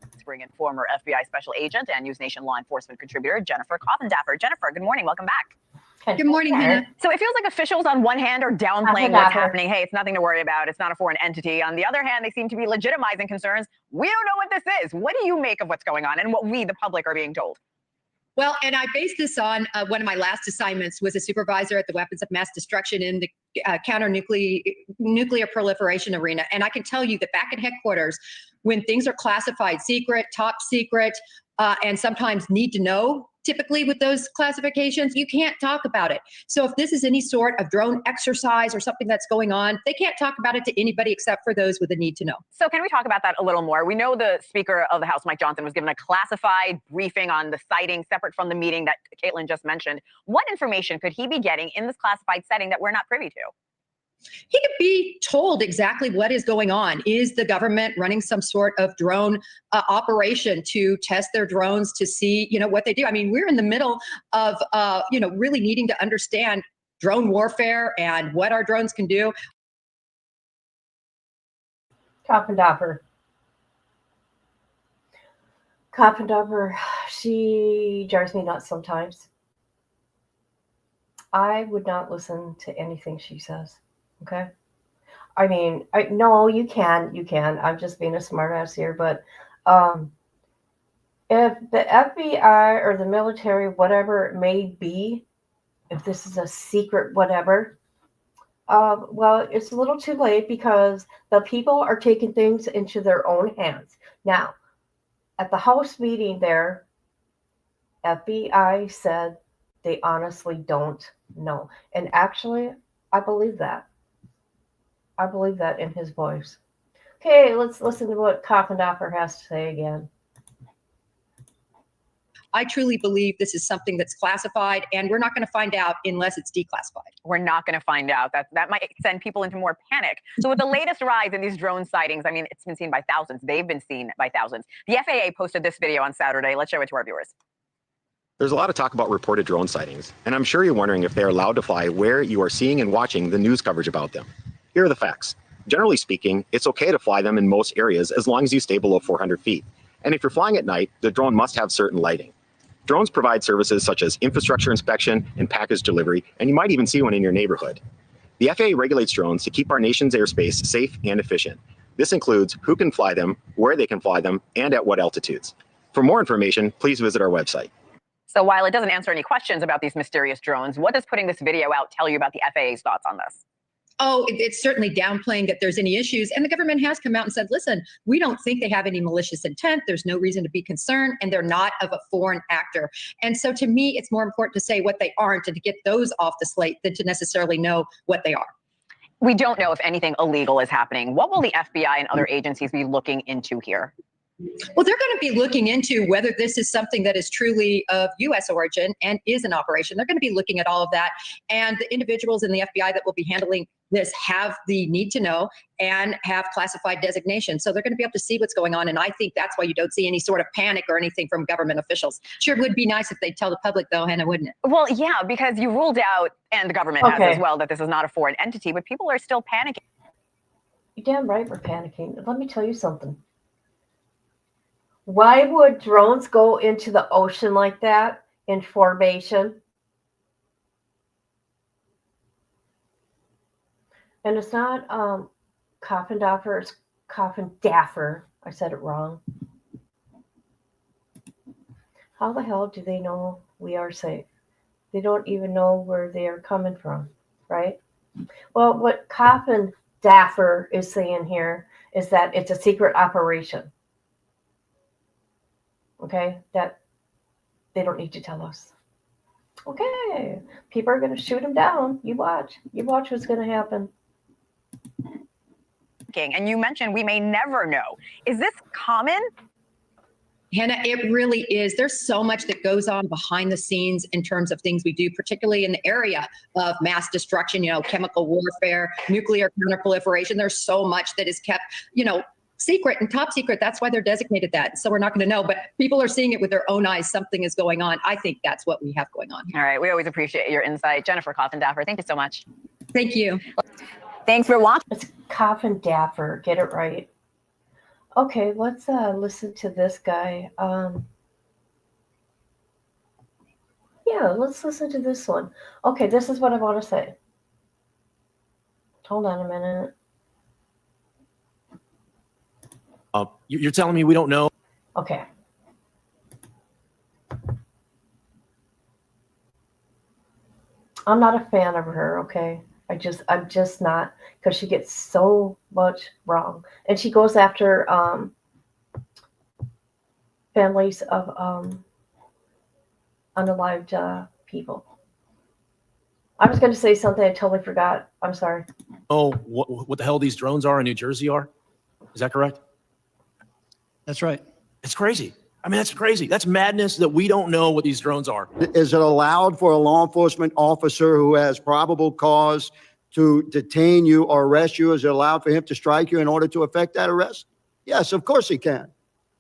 Let's bring in former FBI special agent and News Nation law enforcement contributor Jennifer Coffindopper. Jennifer, good morning. Welcome back. Good morning, Hannah. So it feels like officials on one hand are downplaying what's happening. Hey, it's nothing to worry about. It's not a foreign entity. On the other hand, they seem to be legitimizing concerns. We don't know what this is. What do you make of what's going on and what we, the public, are being told? Well, and I based this on one of my last assignments was a supervisor at the Weapons of Mass Destruction in the nuclear proliferation arena. And I can tell you that back at headquarters, when things are classified secret, top secret, and sometimes need to know, typically with those classifications, you can't talk about it. So if this is any sort of drone exercise or something that's going on, they can't talk about it to anybody except for those with a need to know. So can we talk about that a little more? We know the Speaker of the House, Mike Johnson, was given a classified briefing on the sighting separate from the meeting that Caitlin just mentioned. What information could he be getting in this classified setting that we're not privy to? He could be told exactly what is going on. Is the government running some sort of drone operation to test their drones to see, what they do? I mean, we're in the middle of, really needing to understand drone warfare and what our drones can do. Coffindopper, she jars me nuts sometimes. I would not listen to anything she says. Okay. I mean, no, you can. I'm just being a smartass here, but if the FBI or the military, whatever it may be, if this is a secret, whatever, well, it's a little too late because the people are taking things into their own hands. Now, at the House meeting there, FBI said they honestly don't know. And actually, I believe that. I believe that in his voice. Okay, let's listen to what Coffendorfer has to say again. I truly believe this is something that's classified, and we're not going to find out unless it's declassified. We're not going to find out. That might send people into more panic. So with the latest rise in these drone sightings, I mean, it's been seen by thousands. They've been seen by thousands. The FAA posted this video on Saturday. Let's show it to our viewers. There's a lot of talk about reported drone sightings, and I'm sure you're wondering if they're allowed to fly where you are seeing and watching the news coverage about them. Here are the facts. Generally speaking, it's okay to fly them in most areas as long as you stay below 400 feet. And if you're flying at night, the drone must have certain lighting. Drones provide services such as infrastructure inspection and package delivery, and you might even see one in your neighborhood. The FAA regulates drones to keep our nation's airspace safe and efficient. This includes who can fly them, where they can fly them, and at what altitudes. For more information, please visit our website. So while it doesn't answer any questions about these mysterious drones, what does putting this video out tell you about the FAA's thoughts on this? Oh, it's certainly downplaying that there's any issues. And the government has come out and said, listen, we don't think they have any malicious intent. There's no reason to be concerned, and they're not of a foreign actor. And so to me, it's more important to say what they aren't and to get those off the slate than to necessarily know what they are. We don't know if anything illegal is happening. What will the FBI and other agencies be looking into here? Well, they're going to be looking into whether this is something that is truly of U.S. origin and is an operation. They're going to be looking at all of that. And the individuals in the FBI that will be handling this have the need to know and have classified designation. So they're going to be able to see what's going on. And I think that's why you don't see any sort of panic or anything from government officials. Sure would be nice if they'd tell the public, though, Hannah, wouldn't it? Well, yeah, because you ruled out, and the government has Okay. as well, that this is not a foreign entity, but people are still panicking. You're damn right we're panicking. Let me tell you something. Why would drones go into the ocean like that in formation? And it's not Coffendorfer, it's Coffendaffer. I said it wrong. How the hell do they know we are safe? They don't even know where they are coming from, right? Well, what Coffendaffer is saying here is that it's a secret operation. Okay, that they don't need to tell us. Okay, people are going to shoot him down. You watch what's going to happen. And you mentioned we may never know. Is this common? Hannah, it really is. There's so much that goes on behind the scenes in terms of things we do, particularly in the area of mass destruction, chemical warfare, nuclear counterproliferation. There's so much that is kept, secret and top secret. That's why they're designated that. So we're not going to know, but people are seeing it with their own eyes. Something is going on. I think that's what we have going on here. All right. We always appreciate your insight. Jennifer Coffendaffer, thank you so much. Thank you. Thanks for watching. It's Coffendaffer. Get it right. Okay, let's listen to this guy. Yeah, let's listen to this one. Okay, this is what I want to say. Hold on a minute. You're telling me we don't know? Okay. I'm not a fan of her, okay? I'm just not, because she gets so much wrong. And she goes after families of unalived people. I was going to say something, I totally forgot. I'm sorry. Oh, what the hell these drones are in New Jersey are? Is that correct? That's right. It's crazy. I mean, that's crazy. That's madness that we don't know what these drones are. Is it allowed for a law enforcement officer who has probable cause to detain you or arrest you? Is it allowed for him to strike you in order to effect that arrest? Yes, of course he can.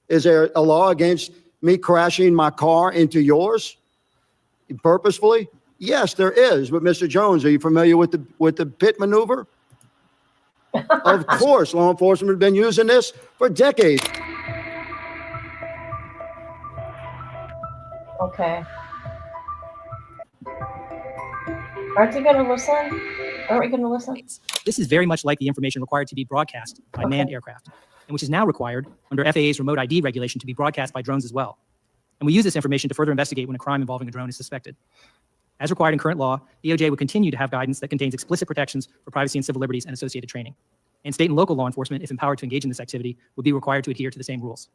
Is there a law against me crashing my car into yours purposefully? Yes, there is. But Mr. Jones, are you familiar with the pit maneuver? Of course, law enforcement has been using this for decades. Okay. Aren't you going to listen? Aren't we going to listen? This is very much like the information required to be broadcast by manned aircraft, and which is now required under FAA's remote ID regulation to be broadcast by drones as well. And we use this information to further investigate when a crime involving a drone is suspected. As required in current law, DOJ will continue to have guidance that contains explicit protections for privacy and civil liberties and associated training. And state and local law enforcement, if empowered to engage in this activity, will be required to adhere to the same rules.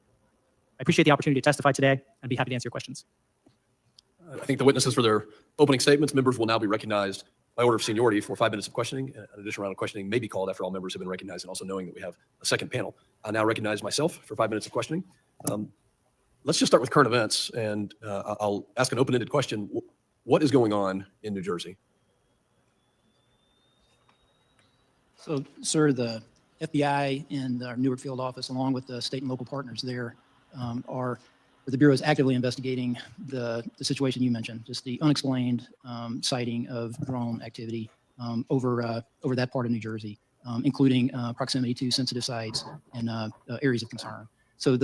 I appreciate the opportunity to testify today, and I'd be happy to answer your questions. I think the witnesses for their opening statements, members will now be recognized by order of seniority for 5 minutes of questioning. An additional round of questioning may be called after all members have been recognized, and also knowing that we have a second panel. I now recognize myself for 5 minutes of questioning. Let's just start with current events, and I'll ask an open-ended question. What is going on in New Jersey? So, sir, the FBI and our Newark field office, along with the state and local partners there, the Bureau is actively investigating the situation you mentioned, just the unexplained sighting of drone activity over that part of New Jersey, including proximity to sensitive sites and areas of concern. So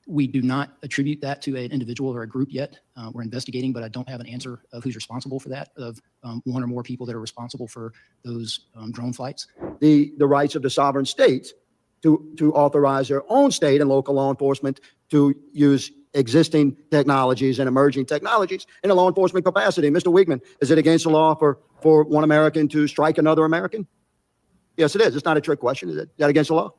we do not attribute that to an individual or a group yet. We're investigating, but I don't have an answer of who's responsible for that, of one or more people that are responsible for those drone flights. The rights of the sovereign states to authorize their own state and local law enforcement to use existing technologies and emerging technologies in a law enforcement capacity. Mr. Wiegmann, is it against the law for one American to strike another American? Yes, it is. It's not a trick question. Is that against the law?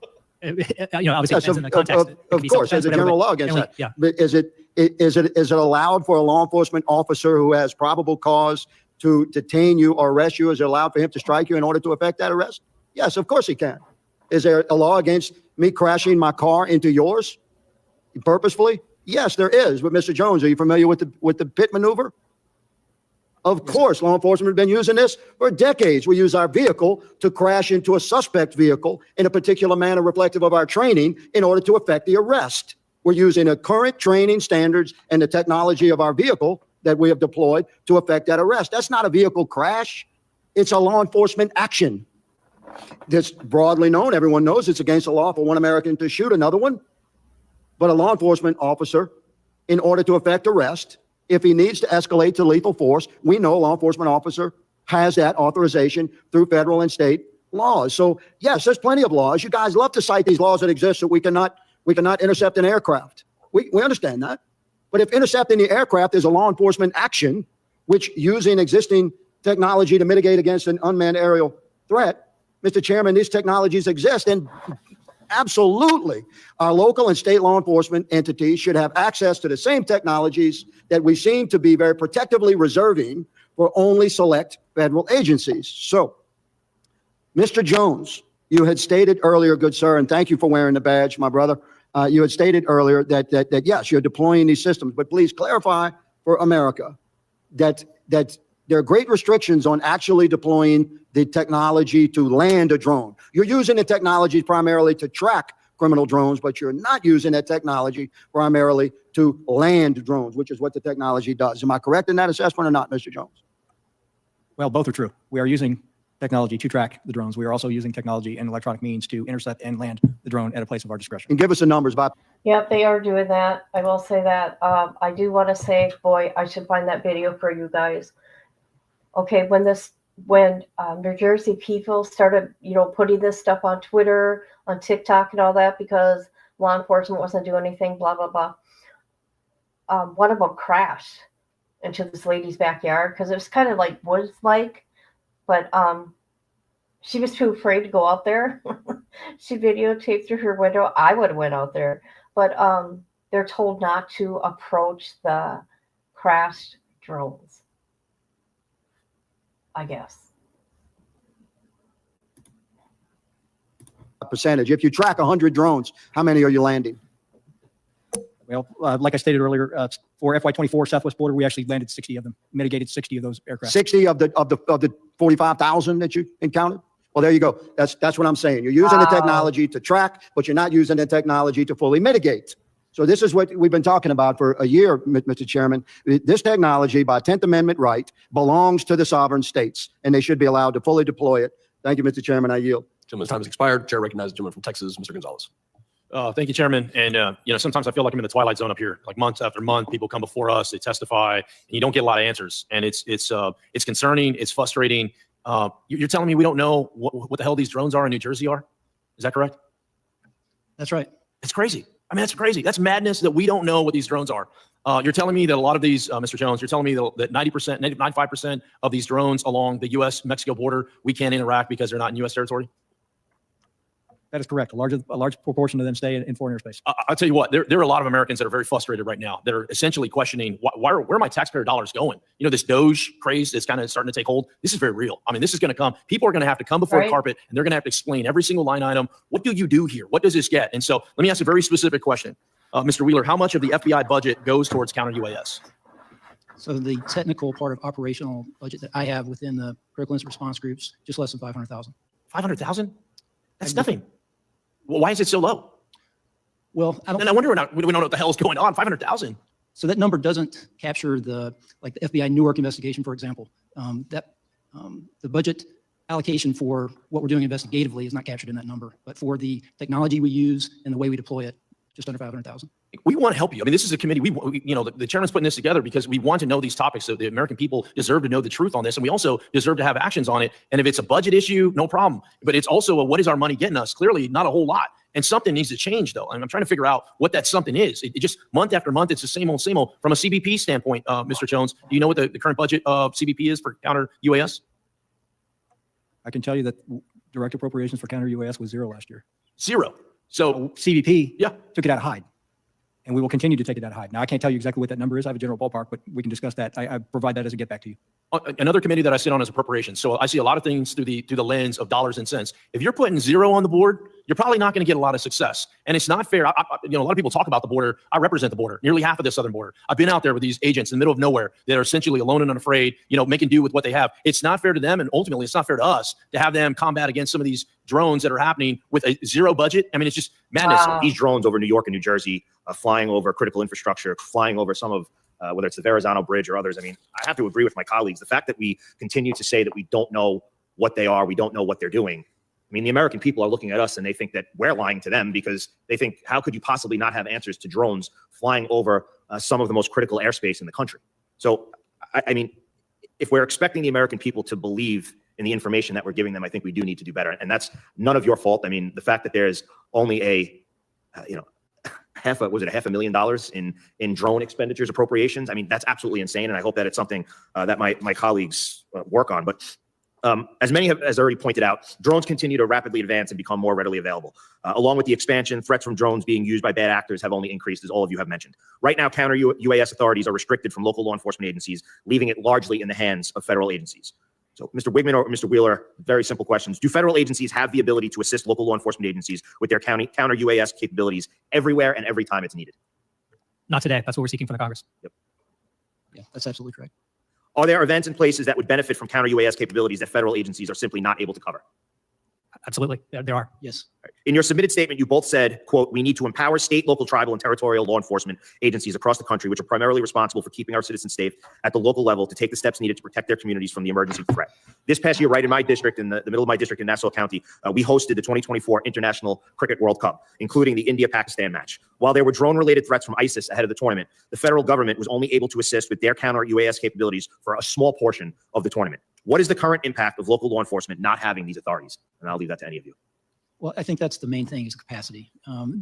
Obviously, Yes, depends in the context. of course, there's a general law against that. Yeah. But is it allowed for a law enforcement officer who has probable cause to detain you or arrest you? Is it allowed for him to strike you in order to effect that arrest? Yes, of course he can. Is there a law against me crashing my car into yours purposefully? Yes, there is. But Mr. Jones, are you familiar with the pit maneuver? Of course, law enforcement has been using this for decades. We use our vehicle to crash into a suspect vehicle in a particular manner reflective of our training in order to effect the arrest. We're using the current training standards and the technology of our vehicle that we have deployed to effect that arrest. That's not a vehicle crash. It's a law enforcement action. That's broadly known. Everyone knows it's against the law for one American to shoot another one. But a law enforcement officer, in order to effect arrest, if he needs to escalate to lethal force, we know a law enforcement officer has that authorization through federal and state laws. So yes, there's plenty of laws. You guys love to cite these laws that exist so we cannot intercept an aircraft. We understand that. But if intercepting the aircraft is a law enforcement action, which using existing technology to mitigate against an unmanned aerial threat, Mr. Chairman, these technologies exist, and absolutely our local and state law enforcement entities should have access to the same technologies that we seem to be very protectively reserving for only select federal agencies. So, Mr. Jones, you had stated earlier, good sir, and thank you for wearing the badge, my brother. You had stated earlier that yes, you're deploying these systems, but please clarify for America that there are great restrictions on actually deploying the technology to land a drone. You're using the technology primarily to track criminal drones, but you're not using that technology primarily to land drones, which is what the technology does. Am I correct in that assessment or not, Mr. Jones? Well, both are true. We are using technology to track the drones. We are also using technology and electronic means to intercept and land the drone at a place of our discretion. And give us the numbers, Bob. Yep, they are doing that. I will say that. I do want to say, boy, I should find that video for you guys. Okay, when New Jersey people started, putting this stuff on Twitter, on TikTok and all that, because law enforcement wasn't doing anything, blah, blah, blah. One of them crashed into this lady's backyard because it was kind of like woods-like, but she was too afraid to go out there. She videotaped through her window. I would have went out there, but they're told not to approach the crashed drones, I guess. Percentage. If you track 100 drones, how many are you landing? Well, like I stated earlier, for FY24 Southwest border, we actually landed 60 of them, mitigated 60 of those aircraft. 60 of the 45,000 that you encountered? Well, there you go. That's what I'm saying. You're using the technology to track, but you're not using the technology to fully mitigate. So this is what we've been talking about for a year, Mr. Chairman. This technology, by 10th Amendment right, belongs to the sovereign states, and they should be allowed to fully deploy it. Thank you, Mr. Chairman. I yield. Gentleman's time has expired. Chair recognizes the gentleman from Texas, Mr. Gonzalez. Thank you, Chairman. And, sometimes I feel like I'm in the twilight zone up here. Like month after month, people come before us, they testify, and you don't get a lot of answers. And it's concerning. It's frustrating. You're telling me we don't know what the hell these drones are in New Jersey are? Is that correct? That's right. It's crazy. I mean, that's crazy. That's madness that we don't know what these drones are. You're telling me that a lot of these, Mr. Jones, you're telling me that 90%, 95% of these drones along the U.S.-Mexico border, we can't interact because they're not in U.S. territory? That is correct. A large proportion of them stay in foreign airspace. I'll tell you what, there are a lot of Americans that are very frustrated right now. That are essentially questioning where are my taxpayer dollars going? You know, this Doge craze that's kind of starting to take hold. This is very real. I mean, this is going to come. People are going to have to come before the carpet, and they're going to have to explain every single line item. What do you do here? What does this get? And so let me ask a very specific question. Mr. Wheeler, how much of the FBI budget goes towards counter UAS? So the technical part of operational budget that I have within the critical incident response groups, just less than 500,000. 500,000? That's nothing. Well, why is it so low? Well, I don't. And I wonder we don't know what the hell is going on. 500,000. So that number doesn't capture the FBI Newark investigation, for example. The budget allocation for what we're doing investigatively is not captured in that number, but for the technology we use and the way we deploy it, just under 500,000. We want to help you. I mean, this is a committee. The chairman's putting this together because we want to know these topics. So the American people deserve to know the truth on this. And we also deserve to have actions on it. And if it's a budget issue, no problem. But it's also what is our money getting us? Clearly not a whole lot. And something needs to change though. And I'm trying to figure out what that something is. It just month after month, it's the same old, same old. From a CBP standpoint, Mr. Jones, do you know what the current budget of CBP is for counter UAS? I can tell you that direct appropriations for counter UAS was zero last year. Zero. So CBP took it out of Hyde. And we will continue to take it out of Hyde. Now, I can't tell you exactly what that number is. I have a general ballpark, but we can discuss that. I provide that as a get back to you. Another committee that I sit on is appropriations. So I see a lot of things through the lens of dollars and cents. If you're putting zero on the board, you're probably not going to get a lot of success. And it's not fair. A lot of people talk about the border. I represent the border, nearly half of the southern border. I've been out there with these agents in the middle of nowhere that are essentially alone and unafraid, making do with what they have. It's not fair to them. And ultimately, it's not fair to us to have them combat against some of these drones that are happening with a zero budget. I mean, it's just madness. These drones over New York and New Jersey, flying over critical infrastructure, flying over some of whether it's the Verrazano Bridge or others. I mean, I have to agree with my colleagues. The fact that we continue to say that we don't know what they are, we don't know what they're doing. I mean, the American people are looking at us and they think that we're lying to them because they think, how could you possibly not have answers to drones flying over some of the most critical airspace in the country? So, I mean, if we're expecting the American people to believe in the information that we're giving them, I think we do need to do better. And that's none of your fault. I mean, the fact that there's only a, $500,000 in drone expenditures appropriations. I mean, that's absolutely insane. And I hope that it's something that my colleagues work on. But as many have already pointed out, drones continue to rapidly advance and become more readily available. Along with the expansion, threats from drones being used by bad actors have only increased, as all of you have mentioned. Right now, counter UAS authorities are restricted from local law enforcement agencies, leaving it largely in the hands of federal agencies. So, Mr. Wigman or Mr. Wheeler, very simple questions. Do federal agencies have the ability to assist local law enforcement agencies with their counter UAS capabilities everywhere and every time it's needed? Not today. That's what we're seeking from the Congress. Yep. Yeah, that's absolutely correct. Are there events and places that would benefit from counter UAS capabilities that federal agencies are simply not able to cover? Absolutely. There are. Yes. In your submitted statement, you both said, quote, we need to empower state, local, tribal, and territorial law enforcement agencies across the country, which are primarily responsible for keeping our citizens safe at the local level, to take the steps needed to protect their communities from the emergency threat. This past year, right in my district, in the middle of my district in Nassau County, we hosted the 2024 International Cricket World Cup, including the India-Pakistan match. While there were drone-related threats from ISIS ahead of the tournament, the federal government was only able to assist with their counter UAS capabilities for a small portion of the tournament. What is the current impact of local law enforcement not having these authorities? And I'll leave that to any of you. Well, I think that's the main thing is capacity.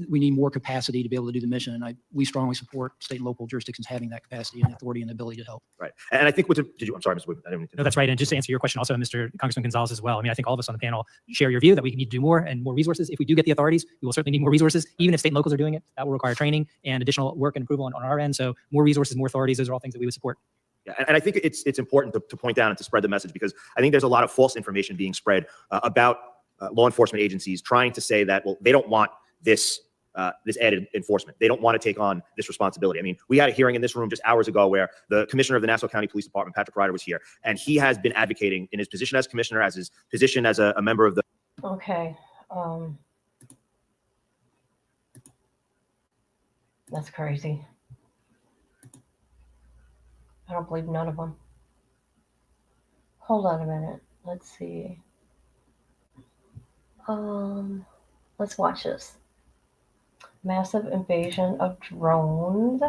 We need more capacity to be able to do the mission. And we strongly support state and local jurisdictions having that capacity and authority and ability to help. Right. And I think I'm sorry, Mr. Wood, I didn't mean to. No, that's right. And just to answer your question also, Mr. Congressman Gonzalez as well. I mean, I think all of us on the panel share your view that we need to do more and more resources. If we do get the authorities, we will certainly need more resources. Even if state and locals are doing it, that will require training and additional work and approval on our end. So more resources, more authorities, those are all things that we would support. Yeah, and I think it's important to point out and to spread the message, because I think there's a lot of false information being spread about law enforcement agencies trying to say that, well, they don't want this added enforcement. They don't want to take on this responsibility. I mean, we had a hearing in this room just hours ago where the commissioner of the Nassau County Police Department, Patrick Ryder, was here, and he has been advocating in his position as commissioner, as his position as a member of the. Okay. That's crazy. I don't believe none of them. Hold on a minute. Let's see. Let's watch this. Massive invasion of drones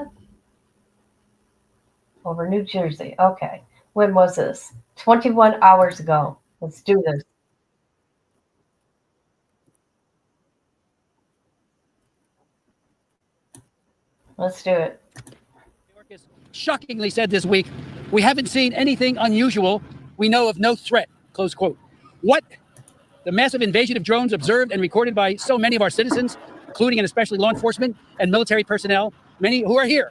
over New Jersey. Okay. When was this? 21 hours ago. Let's do this. Let's do it. Shockingly said this week, we haven't seen anything unusual. We know of no threat, close quote. What The massive invasion of drones observed and recorded by so many of our citizens, including and especially law enforcement and military personnel, many who are here.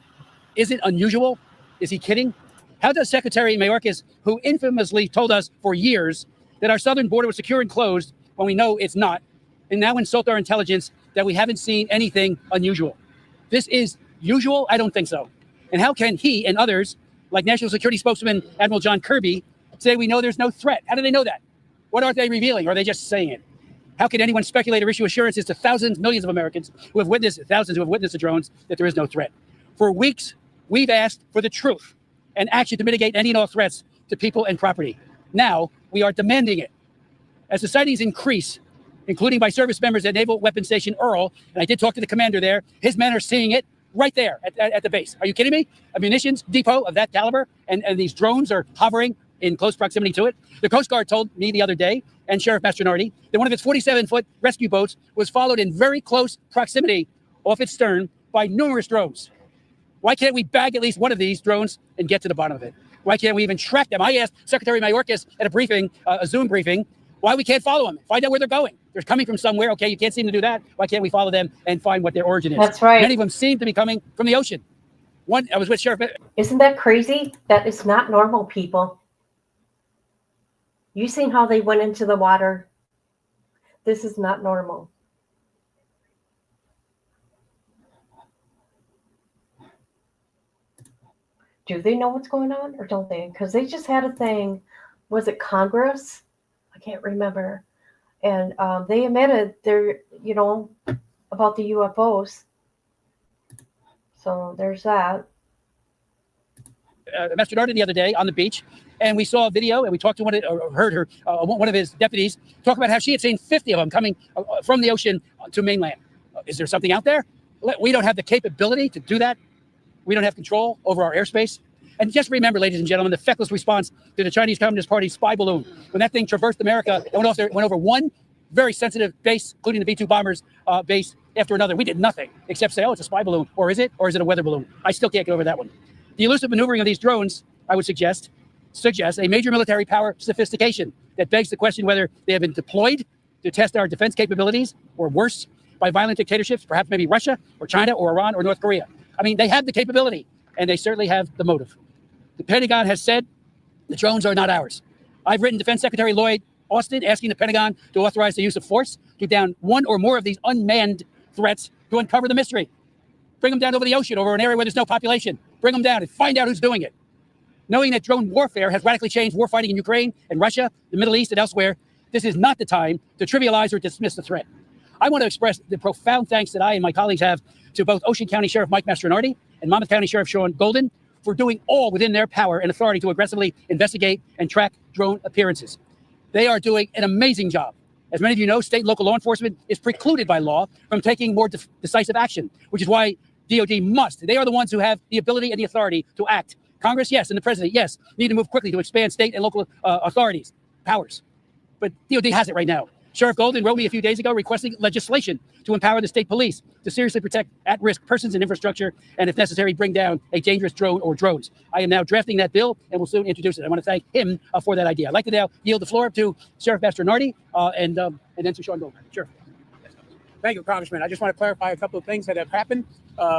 Is it unusual? Is he kidding? How does Secretary Mayorkas, who infamously told us for years that our southern border was secure and closed when we know it's not, and now insult our intelligence that we haven't seen anything unusual? This is usual? I don't think so. And how can he and others, like National Security Spokesman Admiral John Kirby, say we know there's no threat? How do they know that? What are they revealing? Or are they just saying it? How can anyone speculate or issue assurances to thousands, millions of Americans who have witnessed, thousands who have witnessed the drones, that there is no threat? For weeks, we've asked for the truth and action to mitigate any and all threats to people and property. Now, we are demanding it. As the sightings increase, including by service members at Naval Weapons Station Earl, and I did talk to the commander there, his men are seeing it right there at the base. Are you kidding me? A munitions depot of that caliber, and these drones are hovering in close proximity to it. The Coast Guard told me the other day, and Sheriff Mastronardi, that one of its 47-foot rescue boats was followed in very close proximity off its stern by numerous drones. Why can't we bag at least one of these drones and get to the bottom of it? Why can't we even track them? I asked Secretary Mayorkas at a briefing, a Zoom briefing, why we can't follow them, find out where they're going. They're coming from somewhere. Okay, you can't seem to do that. Why can't we follow them and find what their origin is? That's right. Many of them seem to be coming from the ocean. I was with Sheriff. Isn't that crazy? That is not normal, people. You seen how they went into the water? This is not normal. Do they know what's going on or don't they? Because they just had a thing. Was it Congress? I can't remember. And they admitted they're, about the UFOs. So there's that. Mastronardi the other day on the beach, and we saw a video, and we talked to heard one of his deputies talk about how she had seen 50 of them coming from the ocean to mainland. Is there something out there? We don't have the capability to do that. We don't have control over our airspace. And just remember, ladies and gentlemen, the feckless response to the Chinese Communist Party's spy balloon. When that thing traversed America and went over one very sensitive base, including the B-2 bombers base, after another. We did nothing except say, oh, it's a spy balloon. Or is it? Or is it a weather balloon? I still can't get over that one. The elusive maneuvering of these drones, I would suggest a major military power sophistication that begs the question whether they have been deployed to test our defense capabilities, or worse, by violent dictatorships, perhaps maybe Russia or China or Iran or North Korea. I mean, they have the capability, and they certainly have the motive. The Pentagon has said the drones are not ours. I've written Defense Secretary Lloyd Austin asking the Pentagon to authorize the use of force to down one or more of these unmanned threats to uncover the mystery. Bring them down over the ocean, over an area where there's no population. Bring them down and find out who's doing it. Knowing that drone warfare has radically changed warfighting in Ukraine and Russia, the Middle East, and elsewhere, this is not the time to trivialize or dismiss the threat. I want to express the profound thanks that I and my colleagues have to both Ocean County Sheriff Mike Mastronardi and Monmouth County Sheriff Sean Golden for doing all within their power and authority to aggressively investigate and track drone appearances. They are doing an amazing job. As many of you know, state and local law enforcement is precluded by law from taking more decisive action, which is why DOD must. They are the ones who have the ability and the authority to act. Congress, yes, and the president, yes, need to move quickly to expand state and local authorities, powers. But DOD has it right now. Sheriff Golden wrote me a few days ago requesting legislation to empower the state police to seriously protect at-risk persons and infrastructure, and if necessary, bring down a dangerous drone or drones. I am now drafting that bill and will soon introduce it. I want to thank him for that idea. I'd like to now yield the floor to Sheriff Mastronardi and then to Sean Golden. Sure. Thank you, Congressman. I just want to clarify a couple of things that have happened.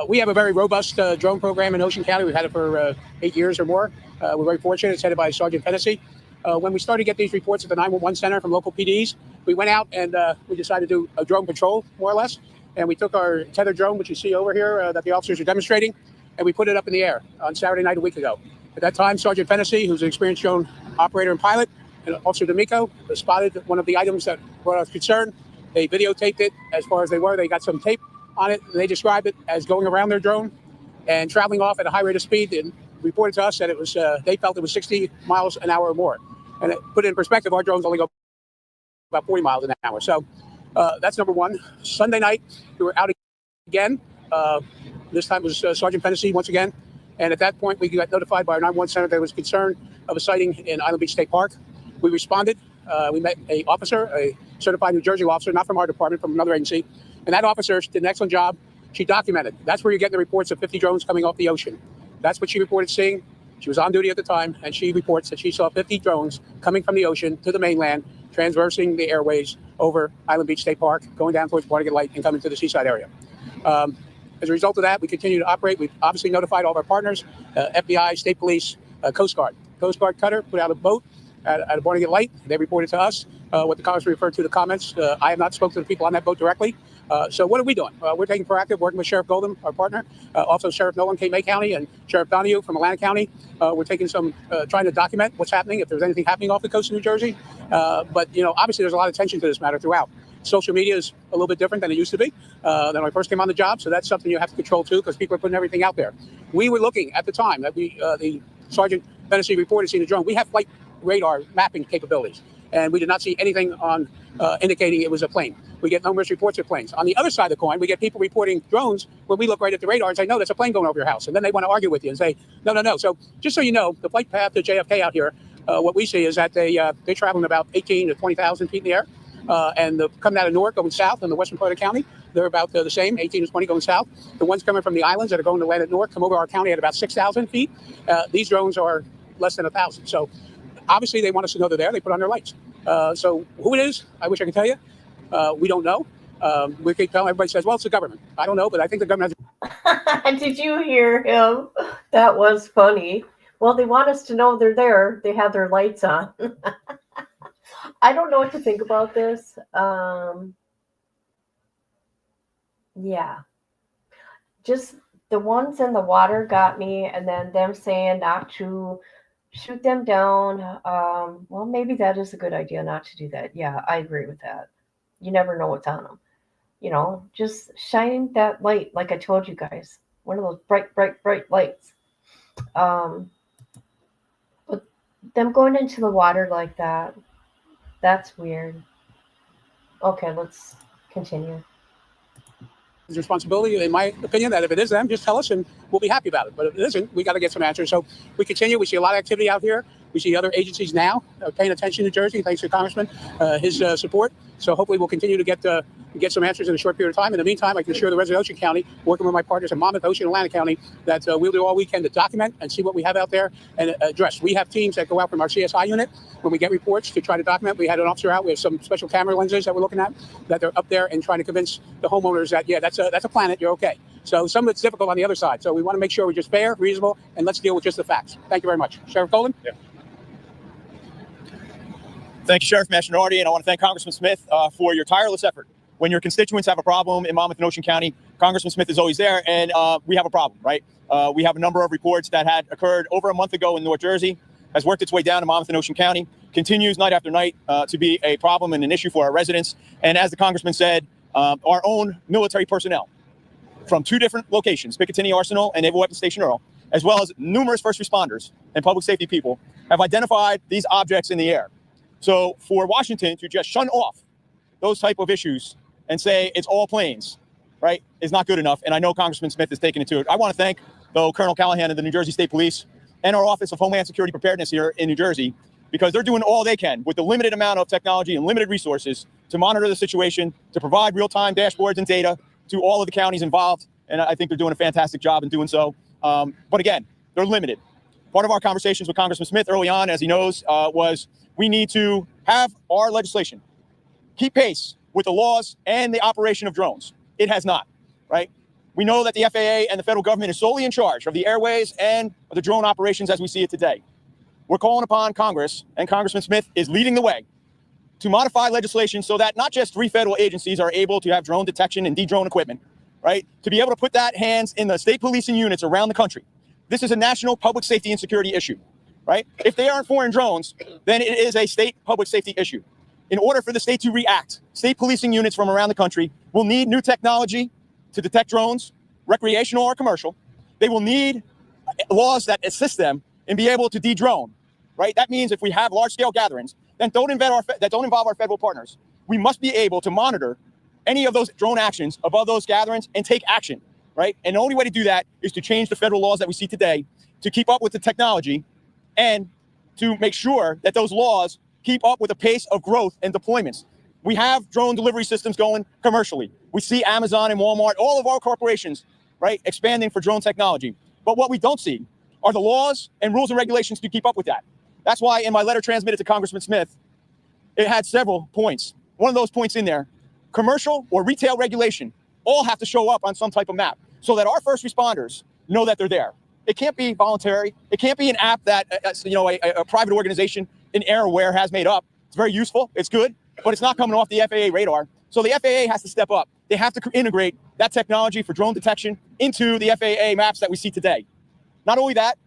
We have a very robust drone program in Ocean County. We've had it for 8 years or more. We're very fortunate. It's headed by Sergeant Fennessy. When we started to get these reports at the 911 center from local PDs, we went out and we decided to do a drone patrol, more or less. And we took our tethered drone, which you see over here, that the officers are demonstrating, and we put it up in the air on Saturday night a week ago. At that time, Sergeant Fennessy, who's an experienced drone operator and pilot, and Officer D'Amico spotted one of the items that brought us concern. They videotaped it as far as they were. They got some tape on it. And they described it as going around their drone and traveling off at a high rate of speed, and reported to us that it was they felt it was 60 miles an hour or more. And put it in perspective, our drones only go about 40 miles an hour. So that's number one. Sunday night, we were out again. This time it was Sergeant Fennessy once again. And at that point, we got notified by our 911 center there was concern of a sighting in Island Beach State Park. We responded. We met an officer, a certified New Jersey officer, not from our department, from another agency. And that officer did an excellent job. She documented. That's where you're getting the reports of 50 drones coming off the ocean. That's what she reported seeing. She was on duty at the time, and she reports that she saw 50 drones coming from the ocean to the mainland, transversing the airways over Island Beach State Park, going down towards Barnegat Light and coming to the seaside area. As a result of that, we continue to operate. We've obviously notified all of our partners, FBI, State Police, Coast Guard. Coast Guard cutter put out a boat at a Barnegat Light. They reported to us what the Congressman referred to the comments. I have not spoken to the people on that boat directly. So what are we doing? We're taking proactive, working with Sheriff Golden, our partner, also Sheriff Nolan, Cape May County, and Sheriff Donahue from Atlantic County. We're taking some, trying to document what's happening, if there's anything happening off the coast of New Jersey. But, obviously there's a lot of attention to this matter throughout. Social media is a little bit different than it used to be when I first came on the job. So that's something you have to control too, because people are putting everything out there. We were looking at the time that the Sergeant Fennessy reported seeing the drone. We have flight radar mapping capabilities, and we did not see anything on indicating it was a plane. We get numerous reports of planes. On the other side of the coin, we get people reporting drones when we look right at the radar and say, no, that's a plane going over your house. And then they want to argue with you and say, no. So just so you know, the flight path to JFK out here, what we see is that they're traveling about 18 to 20,000 feet in the air. And coming out of Newark going south in the western part of the county, they're about the same, 18 to 20 going south. The ones coming from the islands that are going to land at Newark come over our county at about 6,000 feet. These drones are less than 1,000. So obviously they want us to know they're there. They put on their lights. So who it is, I wish I could tell you. We don't know. We keep telling everybody says, well, it's the government. I don't know, but I think the government has. Did you hear him? That was funny. Well, they want us to know they're there. They have their lights on. I don't know what to think about this. Yeah. Just the ones in the water got me, and then them saying not to shoot them down. Well, maybe that is a good idea not to do that. Yeah, I agree with that. You never know what's on them. Just shine that light, like I told you guys. One of those bright, bright, bright lights. But them going into the water like that, that's weird. Okay, let's continue. It's responsibility, in my opinion, that if it is them, just tell us and we'll be happy about it. But if it isn't, we got to get some answers. So we continue. We see a lot of activity out here. We see other agencies now paying attention to Jersey, thanks to Congressman, his support. So hopefully we'll continue to get some answers in a short period of time. In the meantime, I can assure the resident of Ocean County, working with my partners in Monmouth, Ocean, Atlantic County, that we'll do all we can to document and see what we have out there and address. We have teams that go out from our CSI unit when we get reports to try to document. We had an officer out. We have some special camera lenses that we're looking at, that they're up there and trying to convince the homeowners that, yeah, that's a planet. You're okay. So some of it's difficult on the other side. So we want to make sure we're just fair, reasonable, and let's deal with just the facts. Thank you very much. Sheriff Colin? Yeah. Thank you, Sheriff Mastronardi, and I want to thank Congressman Smith for your tireless effort. When your constituents have a problem in Monmouth and Ocean County, Congressman Smith is always there, and we have a problem, right? We have a number of reports that had occurred over a month ago in North Jersey, has worked its way down to Monmouth and Ocean County, continues night after night to be a problem and an issue for our residents. And as the Congressman said, our own military personnel from two different locations, Picatinny Arsenal and Naval Weapons Station Earl, as well as numerous first responders and public safety people, have identified these objects in the air. So for Washington to just shun off those type of issues and say it's all planes, right, is not good enough. And I know Congressman Smith is taking it to it. I want to thank, though, Colonel Callahan of the New Jersey State Police and our Office of Homeland Security Preparedness here in New Jersey, because they're doing all they can with the limited amount of technology and limited resources to monitor the situation, to provide real-time dashboards and data to all of the counties involved. And I think they're doing a fantastic job in doing so. But again, they're limited. Part of our conversations with Congressman Smith early on, as he knows, was we need to have our legislation keep pace with the laws and the operation of drones. It has not, right? We know that the FAA and the federal government is solely in charge of the airways and of the drone operations as we see it today. We're calling upon Congress, and Congressman Smith is leading the way, to modify legislation so that not just 3 federal agencies are able to have drone detection and de-drone equipment, right? To be able to put that hands in the state policing units around the country. This is a national public safety and security issue, right? If they aren't foreign drones, then it is a state public safety issue. In order for the state to react, state policing units from around the country will need new technology to detect drones, recreational or commercial. They will need laws that assist them in being able to de-drone, right? That means if we have large-scale gatherings that don't involve our federal partners, we must be able to monitor any of those drone actions above those gatherings and take action, right? And the only way to do that is to change the federal laws that we see today to keep up with the technology and to make sure that those laws keep up with the pace of growth and deployments. We have drone delivery systems going commercially. We see Amazon and Walmart, all of our corporations, right, expanding for drone technology. But what we don't see are the laws and rules and regulations to keep up with that. That's why in my letter transmitted to Congressman Smith, it had several points. One of those points in there, commercial or retail regulation, all have to show up on some type of map so that our first responders know that they're there. It can't be voluntary. It can't be an app that a private organization in AirAware has made up. It's very useful. It's good, but it's not coming off the FAA radar. So the FAA has to step up. They have to integrate that technology for drone detection into the FAA maps that we see today. Not only that,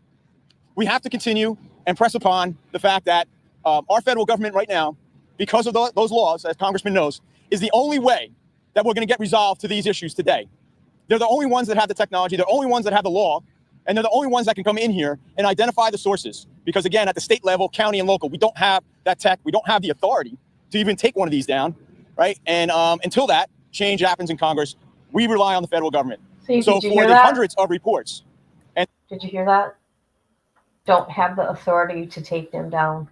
we have to continue and press upon the fact that our federal government right now, because of those laws, as Congressman knows, is the only way that we're going to get resolved to these issues today. They're the only ones that have the technology. They're the only ones that have the law. And they're the only ones that can come in here and identify the sources. Because again, at the state level, county and local, we don't have that tech. We don't have the authority to even take one of these down, right? And until that change happens in Congress, we rely on the federal government. So for the hundreds of reports. And did you hear that? Don't have the authority to take them down.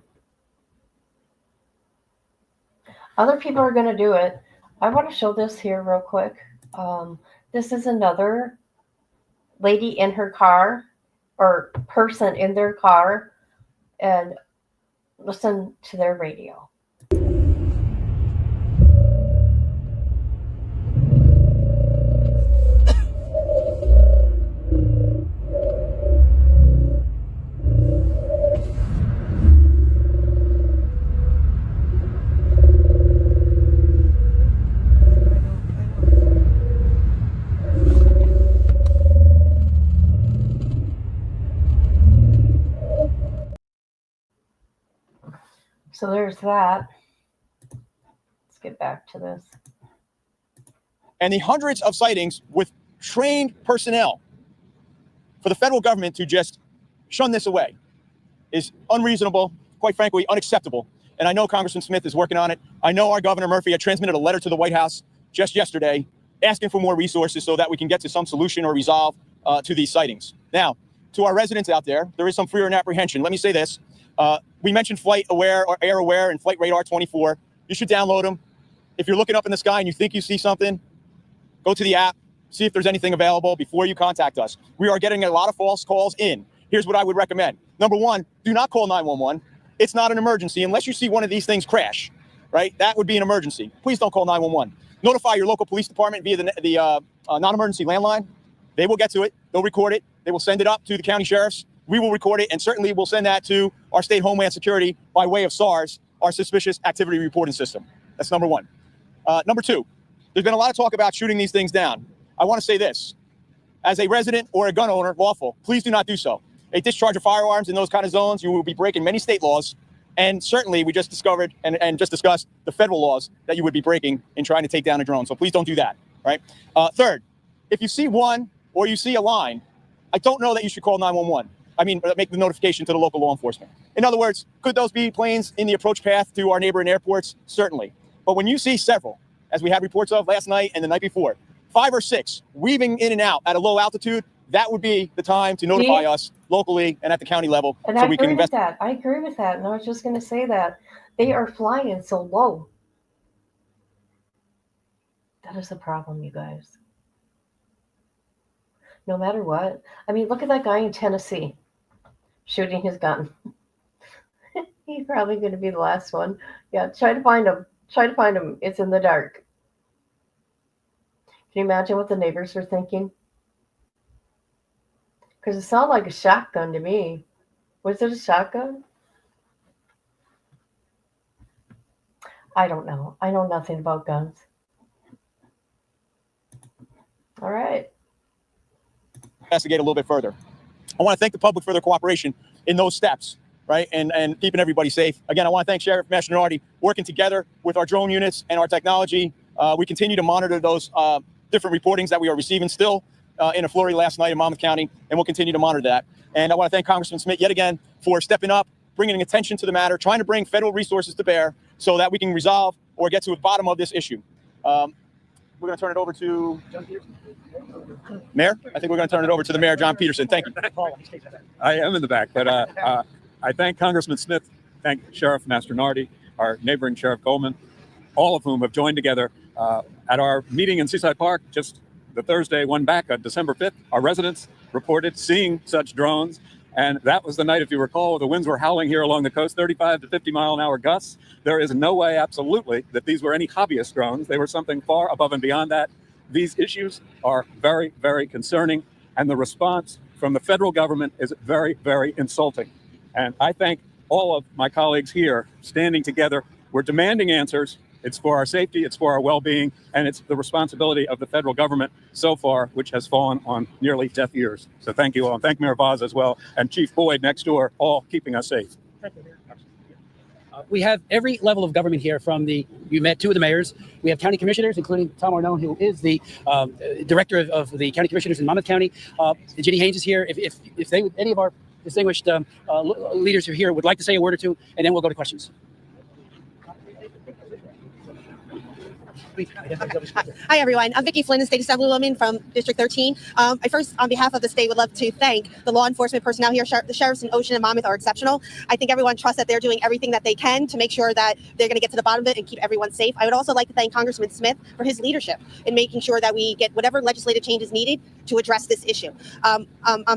Other people are going to do it. I want to show this here real quick. This is another lady in her car or person in their car, and listen to their radio. So there's that. Let's get back to this. And the hundreds of sightings with trained personnel for the federal government to just shun this away is unreasonable, quite frankly, unacceptable. And I know Congressman Smith is working on it. I know our Governor Murphy had transmitted a letter to the White House just yesterday asking for more resources so that we can get to some solution or resolve to these sightings. Now, to our residents out there, there is some fear and apprehension. Let me say this. We mentioned Flight Aware or AirAware and Flight Radar 24. You should download them. If you're looking up in the sky and you think you see something, go to the app, see if there's anything available before you contact us. We are getting a lot of false calls in. Here's what I would recommend. Number one, do not call 911. It's not an emergency unless you see one of these things crash, right? That would be an emergency. Please don't call 911. Notify your local police department via the non-emergency landline. They will get to it. They'll record it. They will send it up to the county sheriffs. We will record it, and certainly we'll send that to our state Homeland Security by way of SARS, our Suspicious Activity Reporting System. That's number one. Number two, there's been a lot of talk about shooting these things down. I want to say this. As a resident or a gun owner, lawful, please do not do so. A discharge of firearms in those kind of zones, you will be breaking many state laws, and certainly we just discovered and just discussed the federal laws that you would be breaking in trying to take down a drone. So please don't do that, right? Third, if you see one or you see a line, I don't know that you should call 911. I mean, make the notification to the local law enforcement. In other words, could those be planes in the approach path to our neighboring airports? Certainly. But when you see several, as we had reports of last night and the night before, 5 or 6 weaving in and out at a low altitude, that would be the time to notify us locally and at the county level. And so I we can agree with invest. that. I agree with that. And I was just going to say that they are flying so low. That is a problem, you guys. No matter what. I mean, look at that guy in Tennessee shooting his gun. He's probably going to be the last one. Yeah, try to find him. Try to find him. It's in the dark. Can you imagine what the neighbors are thinking? Because it sounded like a shotgun to me. Was it a shotgun? I don't know. I know nothing about guns. All right. Investigate a little bit further. I want to thank the public for their cooperation in those steps, right? And keeping everybody safe. Again, I want to thank Sheriff Mastronardi working together with our drone units and our technology. We continue to monitor those different reportings that we are receiving still in a flurry last night in Monmouth County, and we'll continue to monitor that. And I want to thank Congressman Smith yet again for stepping up, bringing attention to the matter, trying to bring federal resources to bear so that we can resolve or get to the bottom of this issue. We're going to turn it over to Mayor. I think we're going to turn it over to the Mayor, John Peterson. Thank you. I am in the back, but I thank Congressman Smith, thank Sheriff Mastronardi, our neighboring Sheriff Goldman, all of whom have joined together at our meeting in Seaside Park just the Thursday one back on December 5th. Our residents reported seeing such drones. And that was the night, if you recall, the winds were howling here along the coast, 35 to 50 mile an hour gusts. There is no way, absolutely, that these were any hobbyist drones. They were something far above and beyond that. These issues are very, very concerning. And the response from the federal government is very, very insulting. And I thank all of my colleagues here standing together. We're demanding answers. It's for our safety, it's for our well-being, and it's the responsibility of the federal government so far, which has fallen on nearly deaf ears. So thank you all. And thank Mayor Vaz as well, and Chief Boyd next door, all keeping us safe. We have every level of government here you met two of the mayors. We have county commissioners, including Tom Arnone, who is the director of the county commissioners in Monmouth County. Ginny Haynes is here. If they, any of our distinguished leaders who are here would like to say a word or two, and then we'll go to questions. Hi, everyone. I'm Vicki Flynn, the State Assemblywoman from District 13. I first, on behalf of the state, would love to thank the law enforcement personnel here. The sheriffs in Ocean and Monmouth are exceptional. I think everyone trusts that they're doing everything that they can to make sure that they're going to get to the bottom of it and keep everyone safe. I would also like to thank Congressman Smith for his leadership in making sure that we get whatever legislative change is needed to address this issue. On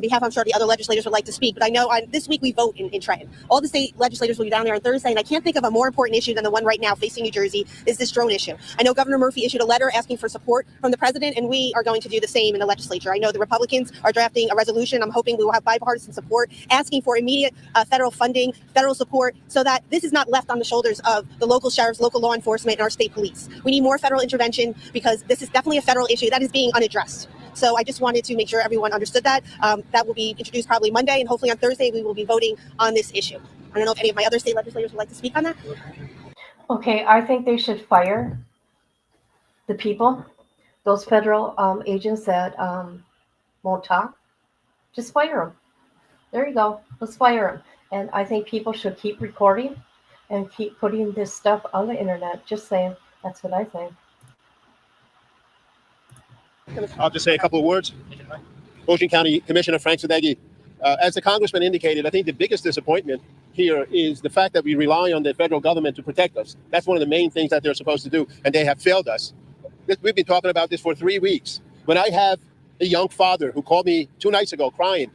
behalf, I'm sure the other legislators would like to speak, but I know this week we vote in Trenton. All the state legislators will be down there on Thursday, and I can't think of a more important issue than the one right now facing New Jersey is this drone issue. I know Governor Murphy issued a letter asking for support from the president, and we are going to do the same in the legislature. I know the Republicans are drafting a resolution. I'm hoping we will have bipartisan support, asking for immediate federal funding, federal support, so that this is not left on the shoulders of the local sheriffs, local law enforcement, and our state police. We need more federal intervention because this is definitely a federal issue that is being unaddressed. So I just wanted to make sure everyone understood that. That will be introduced probably Monday, and hopefully on Thursday we will be voting on this issue. I don't know if any of my other state legislators would like to speak on that. Okay, I think they should fire the people, those federal agents that won't talk. Just fire them. There you go. Let's fire them. And I think people should keep recording and keep putting this stuff on the internet. Just saying. That's what I think. I'll just say a couple of words. Ocean County Commissioner Frank Sadeghi. As the congressman indicated, I think the biggest disappointment here is the fact that we rely on the federal government to protect us. That's one of the main things that they're supposed to do, and they have failed us. We've been talking about this for 3 weeks. When I have a young father who called me 2 nights ago crying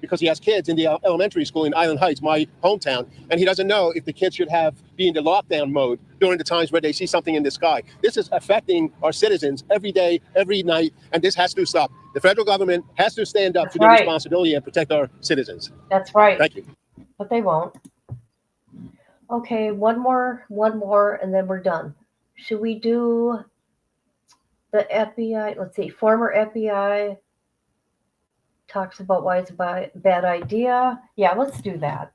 because he has kids in the elementary school in Island Heights, my hometown, and he doesn't know if the kids should be in the lockdown mode during the times where they see something in the sky. This is affecting our citizens every day, every night, and this has to stop. The federal government has to stand up to their responsibility and protect our citizens. That's right. Thank you. But they won't. Okay, one more, and then we're done. Should we do the FBI? Let's see, former FBI talks about why it's a bad idea. Yeah, let's do that.